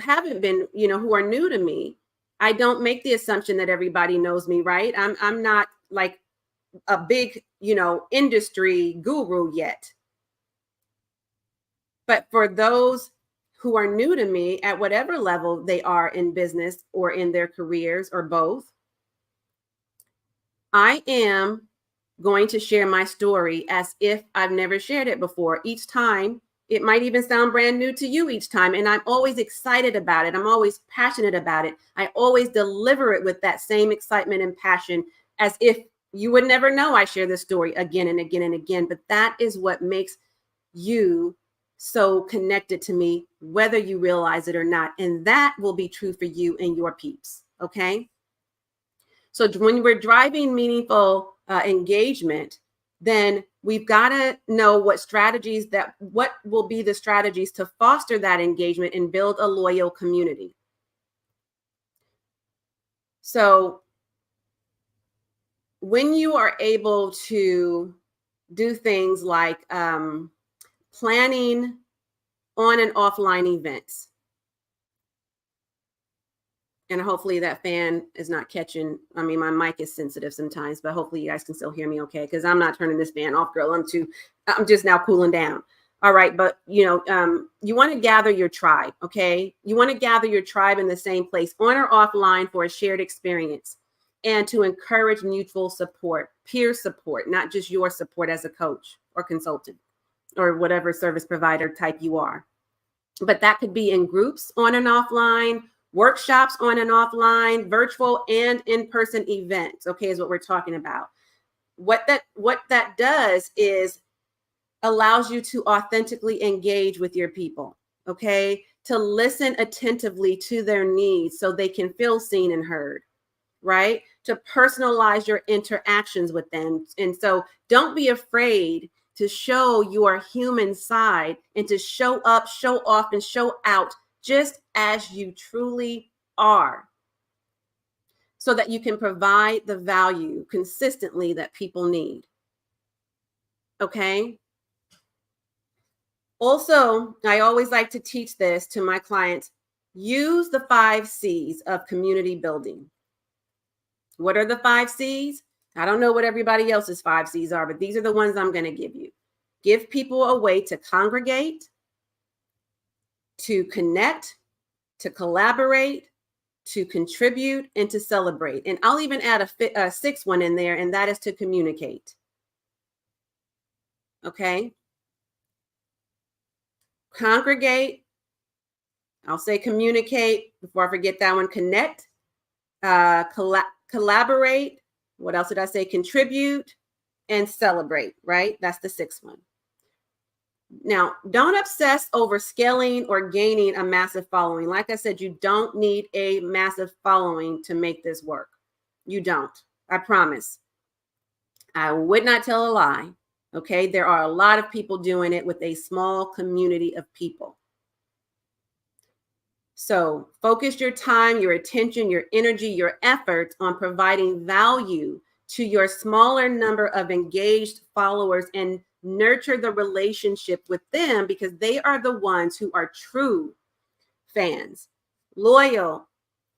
S1: haven't been, who are new to me, I don't make the assumption that everybody knows me, right? I'm not like a big, industry guru yet. But for those who are new to me at whatever level they are in business or in their careers or both, I am going to share my story as if I've never shared it before. Each time, it might even sound brand new to you each time. And I'm always excited about it. I'm always passionate about it. I always deliver it with that same excitement and passion as if you would never know I share this story again and again and again. But that is what makes you so connected to me, whether you realize it or not. And that will be true for you and your peeps. Okay. So when we're driving meaningful engagement, then we've got to know what will be the strategies to foster that engagement and build a loyal community. So when you are able to do things like planning on and offline events, and hopefully that fan is not catching. I mean, my mic is sensitive sometimes, but hopefully you guys can still hear me okay, because I'm not turning this fan off, girl. I'm just now cooling down. All right, but you want to gather your tribe, okay? You want to gather your tribe in the same place, on or offline, for a shared experience, and to encourage mutual support, peer support, not just your support as a coach or consultant or whatever service provider type you are. But that could be in groups, on and offline, workshops on and offline, virtual and in-person events, okay, is what we're talking about. What that does is allows you to authentically engage with your people, okay, to listen attentively to their needs so they can feel seen and heard, right? To personalize your interactions with them. And so don't be afraid to show your human side and to show up, show off, and show out just as you truly are, so that you can provide the value consistently that people need. Okay? Also, I always like to teach this to my clients. Use the 5 C's of community building. What are the 5 C's? I don't know what everybody else's 5 C's are, but these are the ones I'm going to give you. Give people a way to congregate, to connect, to collaborate, to contribute, and to celebrate. And I'll even add a 6th one in there, and that is to communicate. Okay? Congregate. I'll say communicate before I forget that one. Connect, collaborate. What else did I say? Contribute and celebrate, right? That's the 6th one. Now, don't obsess over scaling or gaining a massive following. Like I said, you don't need a massive following to make this work. You don't. I promise. I would not tell a lie. Okay, there are a lot of people doing it with a small community of people. So focus your time, your attention, your energy, your efforts on providing value to your smaller number of engaged followers, and nurture the relationship with them, because they are the ones who are true fans, loyal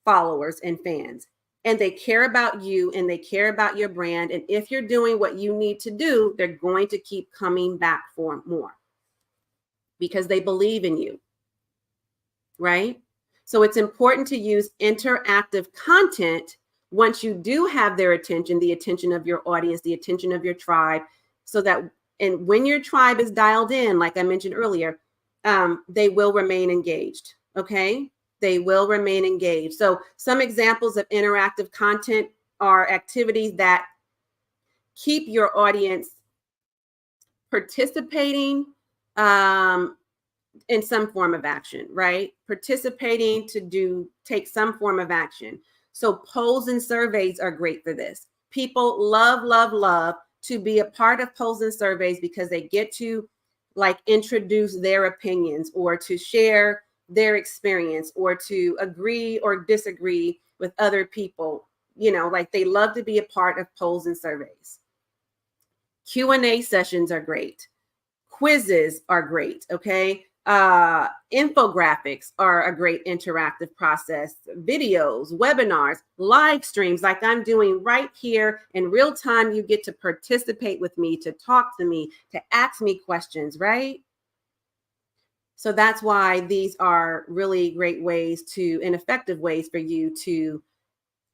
S1: followers and fans. And they care about you and they care about your brand. And if you're doing what you need to do, they're going to keep coming back for more because they believe in you, right? So it's important to use interactive content once you do have their attention, the attention of your audience, the attention of your tribe, so that, and when your tribe is dialed in, like I mentioned earlier, they will remain engaged, okay? They will remain engaged. So some examples of interactive content are activities that keep your audience participating in some form of action, right? Participating to take some form of action. So polls and surveys are great for this. People love, love, love to be a part of polls and surveys because they get to like introduce their opinions or to share their experience or to agree or disagree with other people. You know, like they love to be a part of polls and surveys. Q&A sessions are great. Quizzes are great, okay? Infographics are a great interactive process. Videos, webinars, live streams like I'm doing right here in real time. You get to participate with me, to talk to me, to ask me questions, right? So that's why these are really great ways to, and effective ways for you to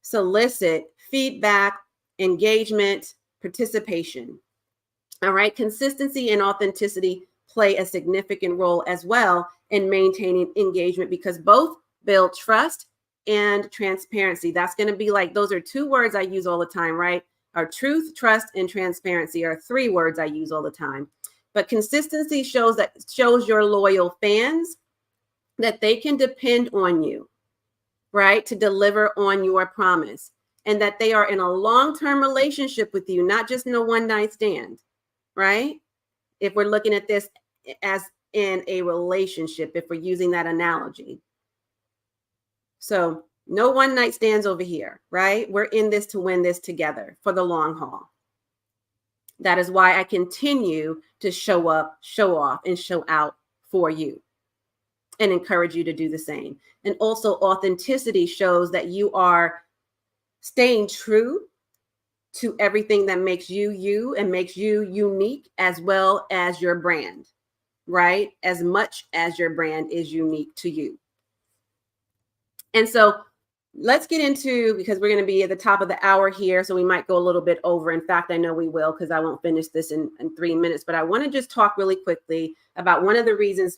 S1: solicit feedback, engagement, participation. All right, consistency and authenticity play a significant role as well in maintaining engagement, because both build trust and transparency. That's going to be like, those are 2 words I use all the time, right? Our truth, trust, and transparency are 3 words I use all the time. But consistency shows your loyal fans that they can depend on you, right, to deliver on your promise, and that they are in a long-term relationship with you, not just in a one-night stand, right? If we're looking at this as in a relationship, if we're using that analogy. So No one night stands over here, right? We're in this to win this together for the long haul. That is why I continue to show up, show off, and show out for you and encourage you to do the same. And also, authenticity shows that you are staying true to everything that makes you you and makes you unique, as well as your brand, right? As much as your brand is unique to you. And so let's get into, because we're going to be at the top of the hour here, so we might go a little bit over. In fact, I know we will, because I won't finish this in 3 minutes, but I want to just talk really quickly about one of the reasons,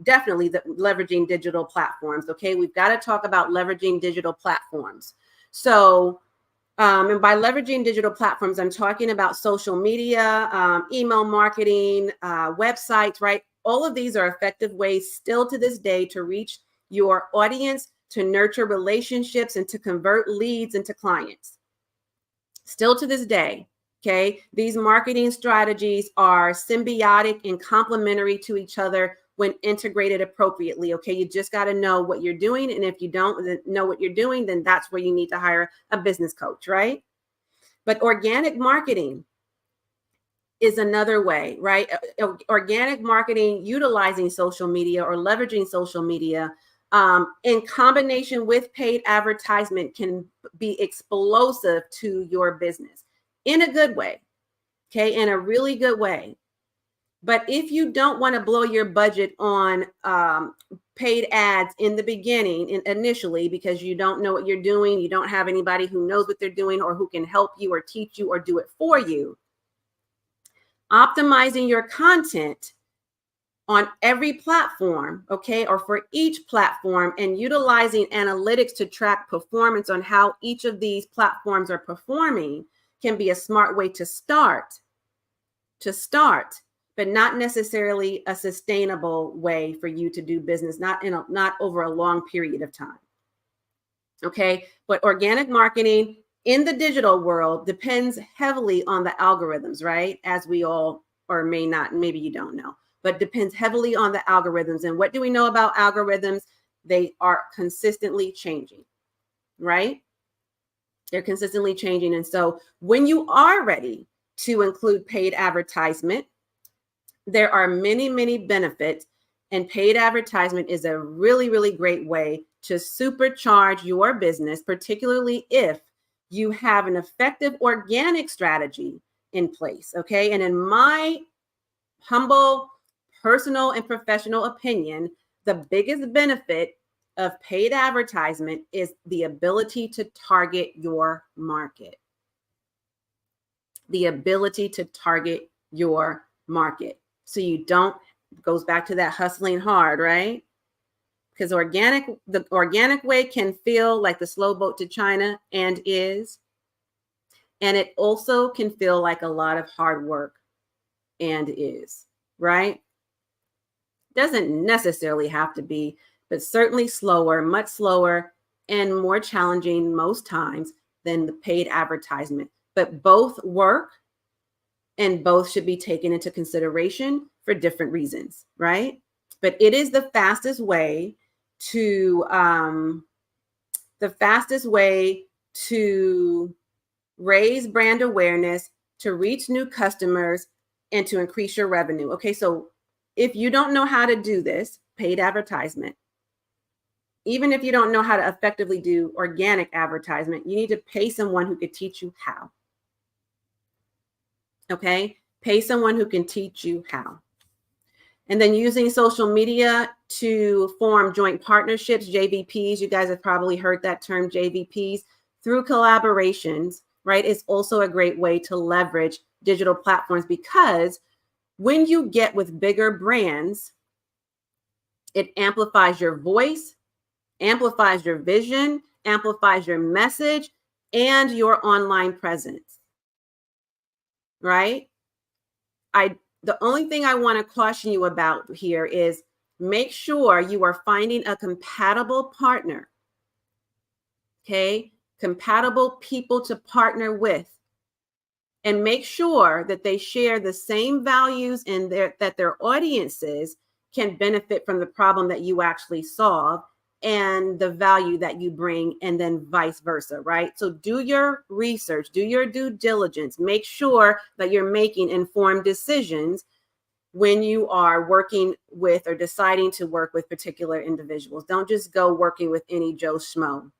S1: definitely the leveraging digital platforms. Okay, we've got to talk about leveraging digital platforms. So, and by leveraging digital platforms, I'm talking about social media, email marketing, websites, right? All of these are effective ways still to this day to reach your audience, to nurture relationships, and to convert leads into clients. Still to this day, okay? These marketing strategies are symbiotic and complementary to each other when integrated appropriately, okay? You just got to know what you're doing. And if you don't know what you're doing, then that's where you need to hire a business coach, right? But organic marketing is another way, right? Organic marketing, utilizing social media or leveraging social media in combination with paid advertisement can be explosive to your business in a good way, okay? In a really good way. But if you don't want to blow your budget on paid ads in the beginning, initially, because you don't know what you're doing, you don't have anybody who knows what they're doing or who can help you or teach you or do it for you, optimizing your content on every platform, okay, or for each platform, and utilizing analytics to track performance on how each of these platforms are performing can be a smart way to start, but not necessarily a sustainable way for you to do business, not over a long period of time. Okay, but organic marketing in the digital world depends heavily on the algorithms, right? As we all, or may not, maybe you don't know, but depends heavily on the algorithms. And what do we know about algorithms? They are consistently changing, right? They're consistently changing. And so when you are ready to include paid advertisement, there are many, many benefits, and paid advertisement is a really, really great way to supercharge your business, particularly if you have an effective organic strategy in place, okay? And in my humble, personal, and professional opinion, the biggest benefit of paid advertisement is the ability to target your market. The ability to target your market. So you don't, goes back to that hustling hard, right? Because the organic way can feel like the slow boat to China, and is. And it also can feel like a lot of hard work, and is, right? Doesn't necessarily have to be, but certainly slower, much slower, and more challenging most times than the paid advertisement. But both work, and both should be taken into consideration for different reasons, right? But it is the fastest way to raise brand awareness, to reach new customers, and to increase your revenue. Okay, so if you don't know how to do this, paid advertisement, even if you don't know how to effectively do organic advertisement, you need to pay someone who could teach you how. Okay, pay someone who can teach you how. And then using social media to form joint partnerships, JVPs. You guys have probably heard that term, JVPs, through collaborations, right? It's also a great way to leverage digital platforms, because when you get with bigger brands, it amplifies your voice, amplifies your vision, amplifies your message, and your online presence, right? The only thing I want to caution you about here is make sure you are finding a compatible partner, okay? Compatible people to partner with, and make sure that they share the same values and that their audiences can benefit from the problem that you actually solve, and the value that you bring, and then vice versa, right? So do your research, do your due diligence, make sure that you're making informed decisions when you are working with or deciding to work with particular individuals. Don't just go working with any Joe Schmo,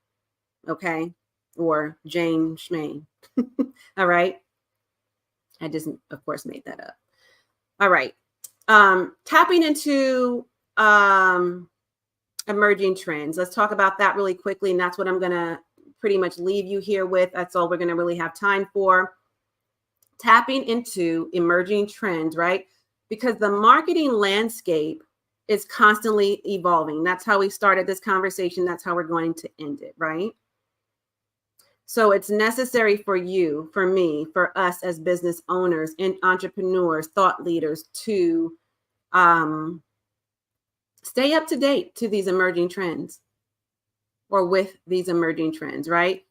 S1: okay? Or Jane Schmane. All right. I just, of course, made that up. All right. Tapping into emerging trends. Let's talk about that really quickly. And that's what I'm going to pretty much leave you here with. That's all we're going to really have time for. Tapping into emerging trends, right? Because the marketing landscape is constantly evolving. That's how we started this conversation. That's how we're going to end it, right? So it's necessary for you, for me, for us as business owners and entrepreneurs, thought leaders to stay up to date to these emerging trends or with these emerging trends, right?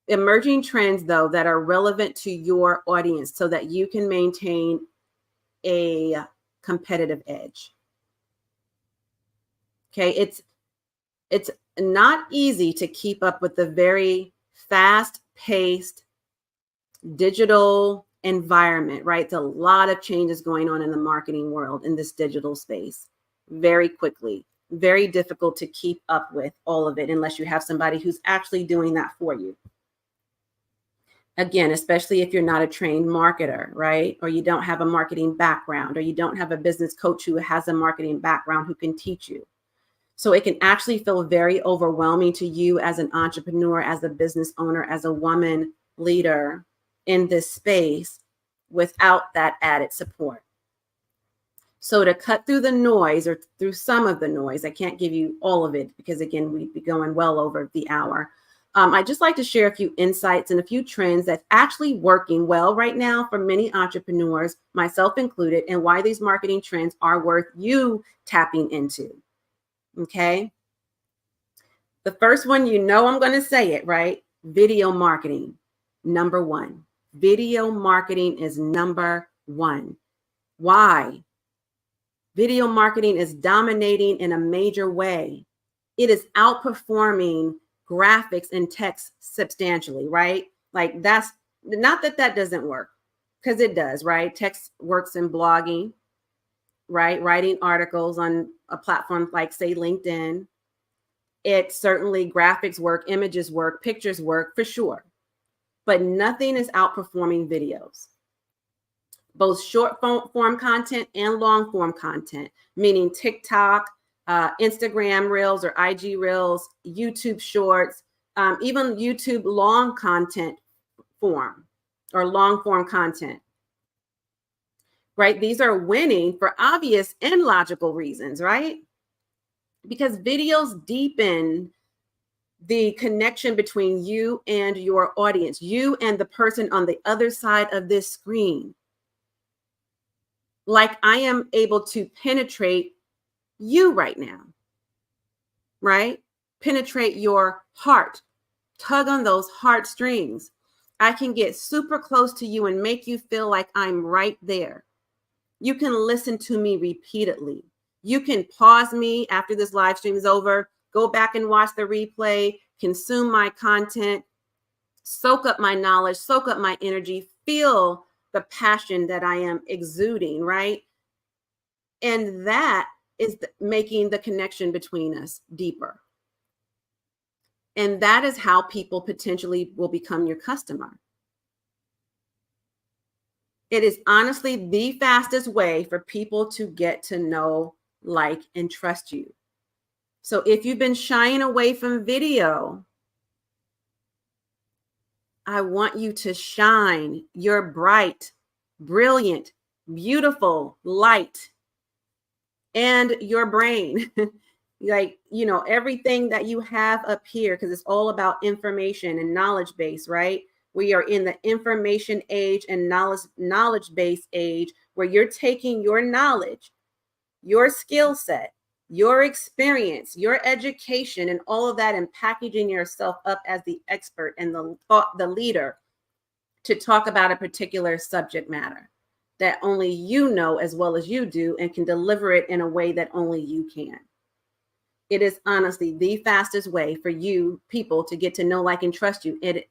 S1: Emerging trends, though, that are relevant to your audience so that you can maintain a competitive edge. Okay, it's not easy to keep up with the very fast-paced digital environment, right? There's a lot of changes going on in the marketing world in this digital space very quickly. Very difficult to keep up with all of it unless you have somebody who's actually doing that for you. Again, especially if you're not a trained marketer, right? Or you don't have a marketing background, or you don't have a business coach who has a marketing background who can teach you. So it can actually feel very overwhelming to you as an entrepreneur, as a business owner, as a woman leader in this space without that added support. So to cut through the noise, or through some of the noise, I can't give you all of it because, again, we'd be going well over the hour. I'd just like to share a few insights and a few trends that's actually working well right now for many entrepreneurs, myself included, and why these marketing trends are worth you tapping into. Okay. The first one, you know, I'm going to say it, right? Video marketing, number one. Video marketing is number one. Why? Video marketing is dominating in a major way. It is outperforming graphics and text substantially, right? Like, that's not that doesn't work, because it does, right? Text works in blogging, right? Writing articles on a platform like, say, LinkedIn. It certainly, graphics work, images work, pictures work for sure, but nothing is outperforming videos. Both short form content and long form content, meaning TikTok, Instagram Reels or IG Reels, YouTube Shorts, even YouTube long content form or long form content, right? These are winning for obvious and logical reasons, right? Because videos deepen the connection between you and your audience, you and the person on the other side of this screen. Like, I am able to penetrate you right now, right? Penetrate your heart, tug on those heartstrings. I can get super close to you and make you feel like I'm right there. You can listen to me repeatedly. You can pause me after this live stream is over, go back and watch the replay, consume my content, soak up my knowledge, soak up my energy, feel the passion that I am exuding, right? And that is making the connection between us deeper. And that is how people potentially will become your customer. It is honestly the fastest way for people to get to know, like, and trust you. So if you've been shying away from video, I want you to shine your bright, brilliant, beautiful light and your brain. Like, you know, everything that you have up here, because it's all about information and knowledge base, right? We are in the information age and knowledge base age, where you're taking your knowledge, your skill set, your experience, your education, and all of that, and packaging yourself up as the expert and the leader to talk about a particular subject matter that only you know as well as you do, and can deliver it in a way that only you can. It is honestly the fastest way for you people to get to know, like, and trust you. And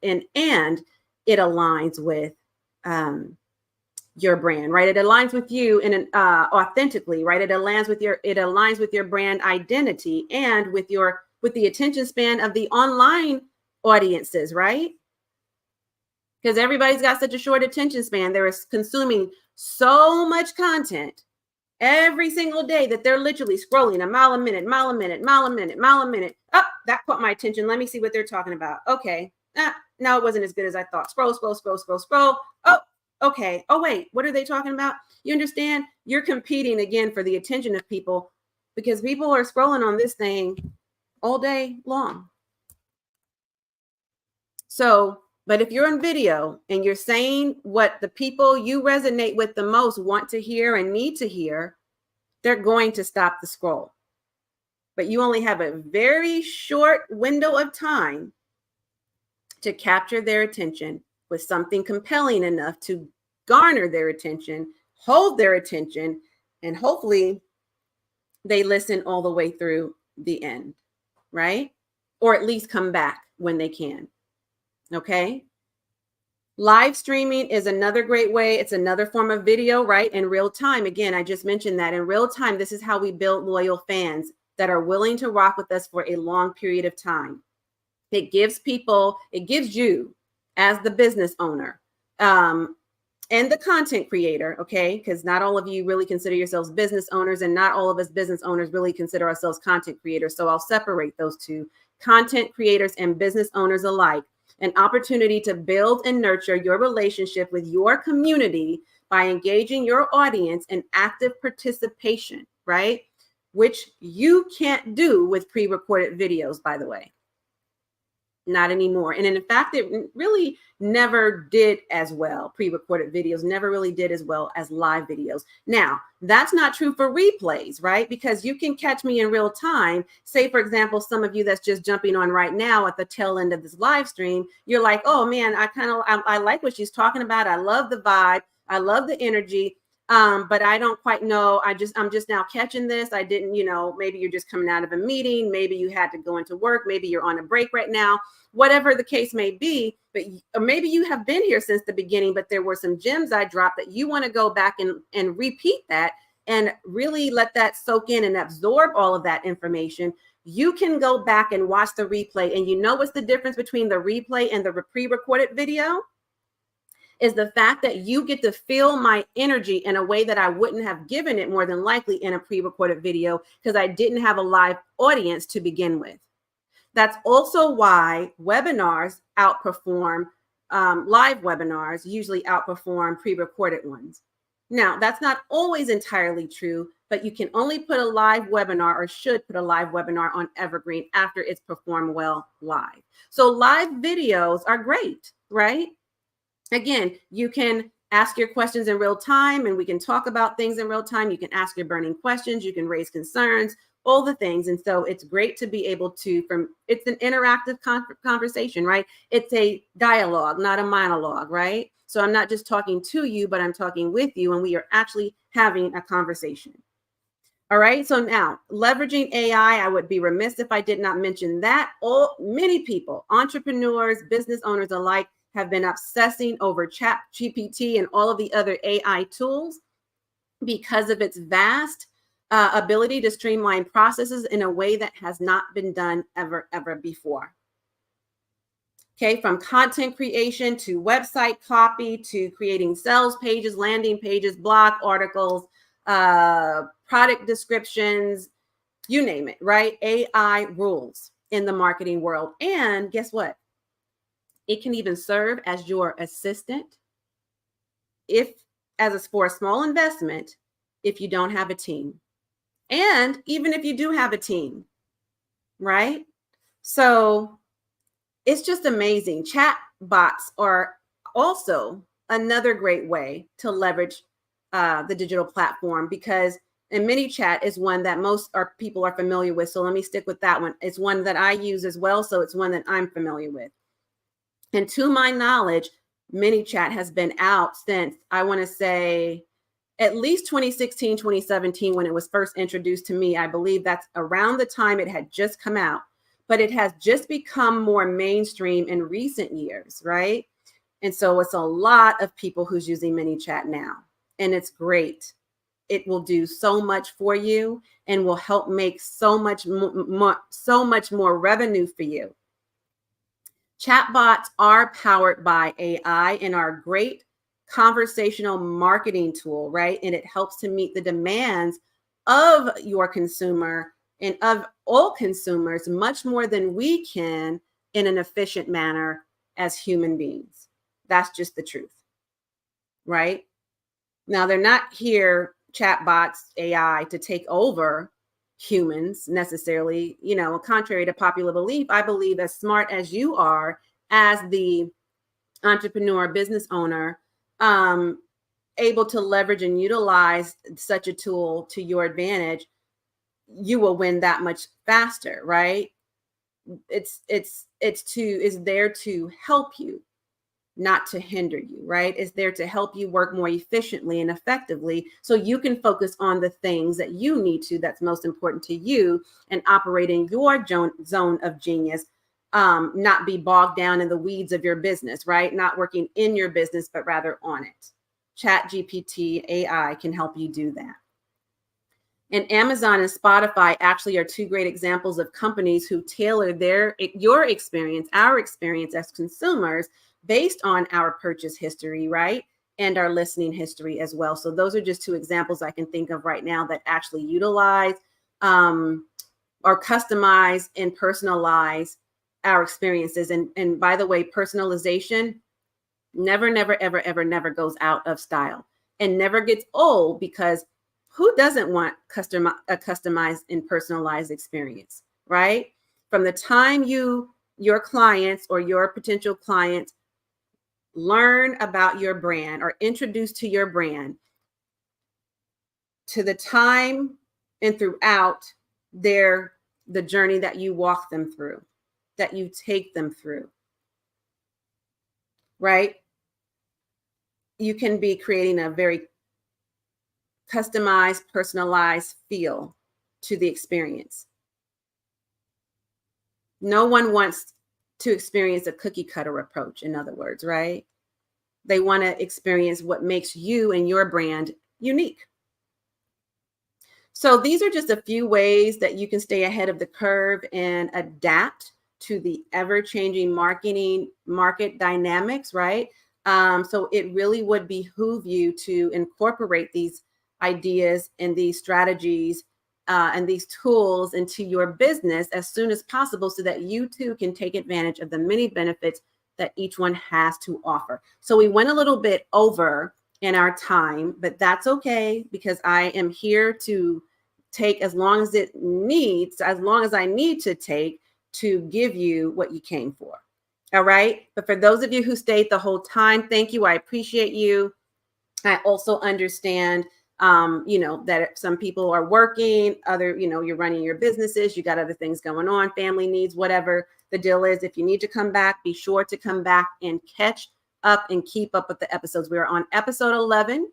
S1: it aligns with your brand, right? It aligns with you in an authentically, right? It aligns with your brand identity and with the attention span of the online audiences, right? Because everybody's got such a short attention span. They're consuming so much content every single day that they're literally scrolling a mile a minute, mile a minute, mile a minute, mile a minute. Oh, that caught my attention. Let me see what they're talking about. Okay. No, it wasn't as good as I thought. Scroll, scroll, scroll, scroll, scroll. Oh, okay. Oh, wait, what are they talking about? You understand? You're competing again for the attention of people because people are scrolling on this thing all day long. So, but if you're on video and you're saying what the people you resonate with the most want to hear and need to hear, they're going to stop the scroll. But you only have a very short window of time to capture their attention with something compelling enough to garner their attention, hold their attention, and hopefully they listen all the way through the end, right? Or at least come back when they can. Okay. Live streaming is another great way. It's another form of video, right? In real time. Again, I just mentioned that in real time, this is how we build loyal fans that are willing to rock with us for a long period of time. It gives you as the business owner and the content creator, okay? Because not all of you really consider yourselves business owners, and not all of us business owners really consider ourselves content creators. So I'll separate those two. Content creators and business owners alike. An opportunity to build and nurture your relationship with your community by engaging your audience in active participation, right? Which you can't do with pre-recorded videos, by the way. Not anymore. And in fact, it really never did as well. Pre-recorded videos never really did as well as live videos. Now, that's not true for replays, right? Because you can catch me in real time. Say, for example, some of you that's just jumping on right now at the tail end of this live stream, you're like, oh man, I like what she's talking about. I love the vibe. I love the energy. But I don't quite know. I'm just now catching this. I didn't, maybe you're just coming out of a meeting. Maybe you had to go into work. Maybe you're on a break right now, whatever the case may be. But or maybe you have been here since the beginning, but there were some gems I dropped that you want to go back and repeat that and really let that soak in and absorb all of that information. You can go back and watch the replay. And you know what's the difference between the replay and the pre-recorded video? Is the fact that you get to feel my energy in a way that I wouldn't have given it more than likely in a pre-recorded video because I didn't have a live audience to begin with. That's also why webinars outperform, live webinars usually outperform pre-recorded ones. Now, that's not always entirely true, but you can only put a live webinar or should put a live webinar on Evergreen after it's performed well live. So live videos are great, right? Again, you can ask your questions in real time and we can talk about things in real time. You can ask your burning questions. You can raise concerns, all the things. And so it's great to be able to, it's an interactive conversation, right? It's a dialogue, not a monologue, right? So I'm not just talking to you, but I'm talking with you and we are actually having a conversation. All right. So now leveraging AI, I would be remiss if I did not mention that many people, entrepreneurs, business owners alike, have been obsessing over ChatGPT and all of the other AI tools because of its vast ability to streamline processes in a way that has not been done ever before. Okay, from content creation to website copy to creating sales pages, landing pages, blog articles, product descriptions, you name it, right? AI rules in the marketing world. And guess what? It can even serve as your assistant for a small investment if you don't have a team. And even if you do have a team, right? So it's just amazing. Chat bots are also another great way to leverage the digital platform because ManyChat is one that most people are familiar with. So let me stick with that one. It's one that I use as well. So it's one that I'm familiar with. And to my knowledge, ManyChat has been out since, I want to say, at least 2016, 2017, when it was first introduced to me. I believe that's around the time it had just come out, but it has just become more mainstream in recent years, right? And so it's a lot of people who's using ManyChat now, and it's great. It will do so much for you and will help make so much more revenue for you. Chatbots are powered by AI and are a great conversational marketing tool, right? And it helps to meet the demands of your consumer and of all consumers much more than we can in an efficient manner as human beings. That's just the truth, right? Now, they're not here, chatbots, AI, to take over humans necessarily. Contrary to popular belief, I believe as smart as you are as the entrepreneur, business owner, able to leverage and utilize such a tool to your advantage, you will win that much faster, right? It's there to help you, not to hinder you, right? It's there to help you work more efficiently and effectively so you can focus on the things that you need to, that's most important to you, and operate in your zone of genius, not be bogged down in the weeds of your business, right? Not working in your business, but rather on it. ChatGPT AI can help you do that. And Amazon and Spotify actually are two great examples of companies who tailor your experience, our experience as consumers, based on our purchase history, right? And our listening history as well. So those are just two examples I can think of right now that actually utilize or customize and personalize our experiences. And by the way, personalization never, never, ever, ever, never goes out of style and never gets old, because who doesn't want a customized and personalized experience, right? From the time your clients or your potential clients learn about your brand or introduced to your brand, to the time and throughout the journey that you walk them through, that you take them through, right? You can be creating a very customized, personalized feel to the experience. No one wants to experience a cookie cutter approach, in other words, right? They want to experience what makes you and your brand unique. So these are just a few ways that you can stay ahead of the curve and adapt to the ever-changing market dynamics, right? So it really would behoove you to incorporate these ideas and these strategies and these tools into your business as soon as possible, so that you too can take advantage of the many benefits that each one has to offer. So we went a little bit over in our time, but that's okay, because I am here to take as long as I need to take to give you what you came for. All right. But for those of you who stayed the whole time, thank you. I appreciate you. I also understand, that some people are working, you're running your businesses, you got other things going on, family needs, whatever the deal is. If you need to come back, be sure to come back and catch up and keep up with the episodes. We're on episode 11,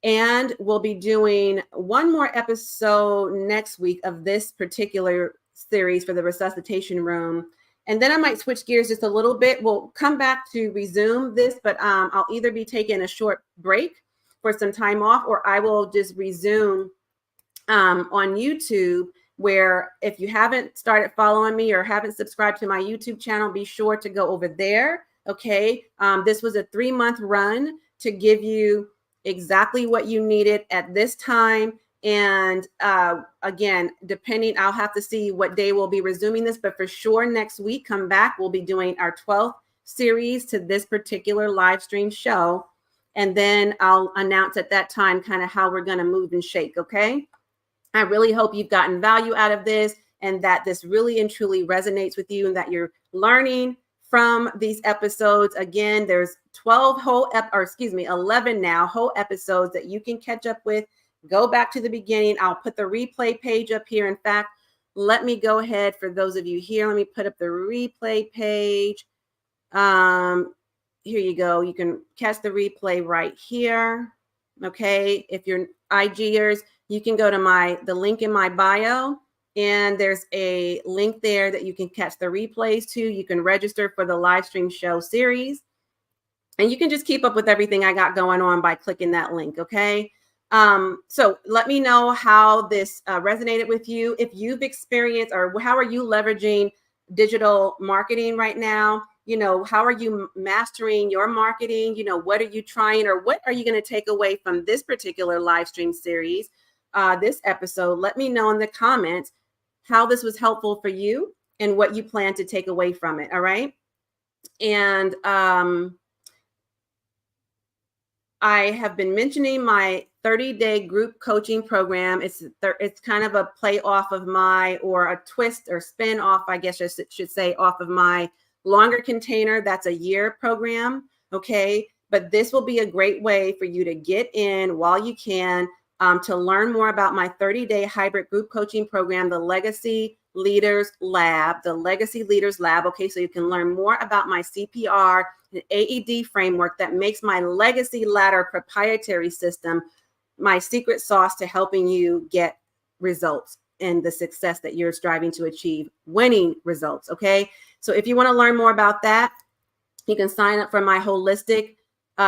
S1: and we'll be doing one more episode next week of this particular series for the Resuscitation Room. And then I might switch gears just a little bit. We'll come back to resume this, but I'll either be taking a short break for some time off, or I will just resume on YouTube, where if you haven't started following me or haven't subscribed to my YouTube channel, be sure to go over there. Okay. This was a 3-month run to give you exactly what you needed at this time. And again, I'll have to see what day we'll be resuming this, but for sure next week, come back. We'll be doing our 12th series to this particular live stream show. And then I'll announce at that time kind of how we're going to move and shake. Okay. I really hope you've gotten value out of this, and that this really and truly resonates with you, and that you're learning from these episodes. Again, there's 11 now whole episodes that you can catch up with. Go back to the beginning. I'll put the replay page up here. In fact, let me go ahead, for those of you here, let me put up the replay page. Here you go. You can catch the replay right here. Okay. If you're IGers, you can go to the link in my bio, and there's a link there that you can catch the replays to. You can register for the live stream show series, and you can just keep up with everything I got going on by clicking that link. Okay. So let me know how this resonated with you. If you've experienced, or how are you leveraging digital marketing right now? How are you mastering your marketing? What are you trying, or what are you going to take away from this particular live stream series, this episode? Let me know in the comments how this was helpful for you and what you plan to take away from it. All right. And I have been mentioning my 30-day group coaching program. It's kind of a play off of or a twist or spin off, I guess I should say, off of my longer container. That's a year program. Okay. But this will be a great way for you to get in while you can, to learn more about my 30-day hybrid group coaching program, the Legacy Leaders Lab, Okay. So you can learn more about my CPR and AED framework that makes my legacy ladder proprietary system my secret sauce to helping you get results and the success that you're striving to achieve, winning results. Okay. So if you want to learn more about that, you can sign up for my holistic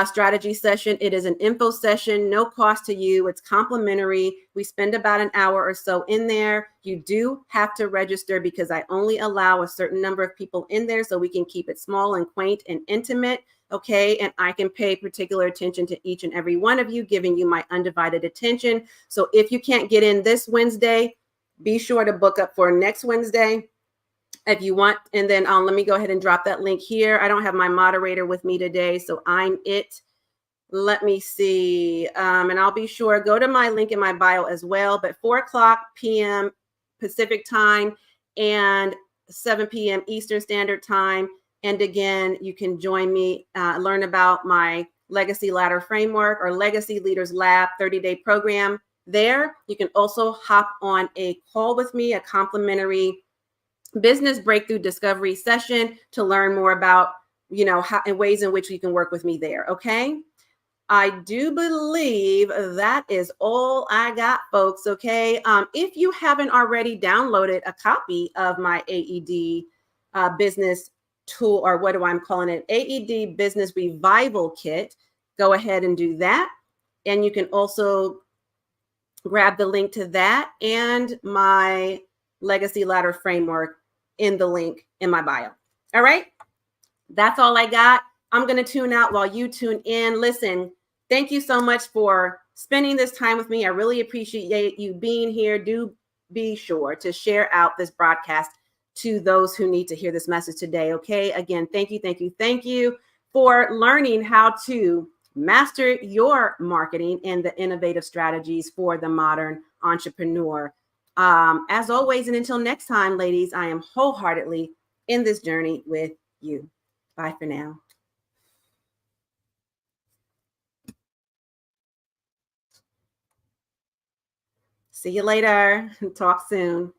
S1: strategy session. It is an info session, no cost to you. It's complimentary. We spend about an hour or so in there. You do have to register because I only allow a certain number of people in there, so we can keep it small and quaint and intimate. Okay. And I can pay particular attention to each and every one of you, giving you my undivided attention. So if you can't get in this Wednesday, be sure to book up for next Wednesday if you want. And then let me go ahead and drop that link here. I don't have my moderator with me today, so I'm it. Let me see. And I'll be sure, go to my link in my bio as well, but 4:00 p.m. Pacific time and 7 p.m. Eastern Standard Time. And again, you can join me, learn about my Legacy Ladder Framework or Legacy Leaders Lab 30-day program there. You can also hop on a call with me, a complimentary business breakthrough discovery session to learn more about, how and ways in which you can work with me there. Okay. I do believe that is all I got, folks. Okay. If you haven't already downloaded a copy of my AED business tool, or what do I'm calling it, AED Business Revival Kit, go ahead and do that. And you can also grab the link to that and my Legacy Ladder Framework in the link in my bio. All right. That's all I got. I'm going to tune out while you tune in. Listen, thank you so much for spending this time with me. I really appreciate you being here. Do be sure to share out this broadcast to those who need to hear this message today. Okay. Again, thank you for learning how to master your marketing and the innovative strategies for the modern entrepreneur. As always, and until next time, ladies, I am wholeheartedly in this journey with you. Bye for now. See you later. Talk soon.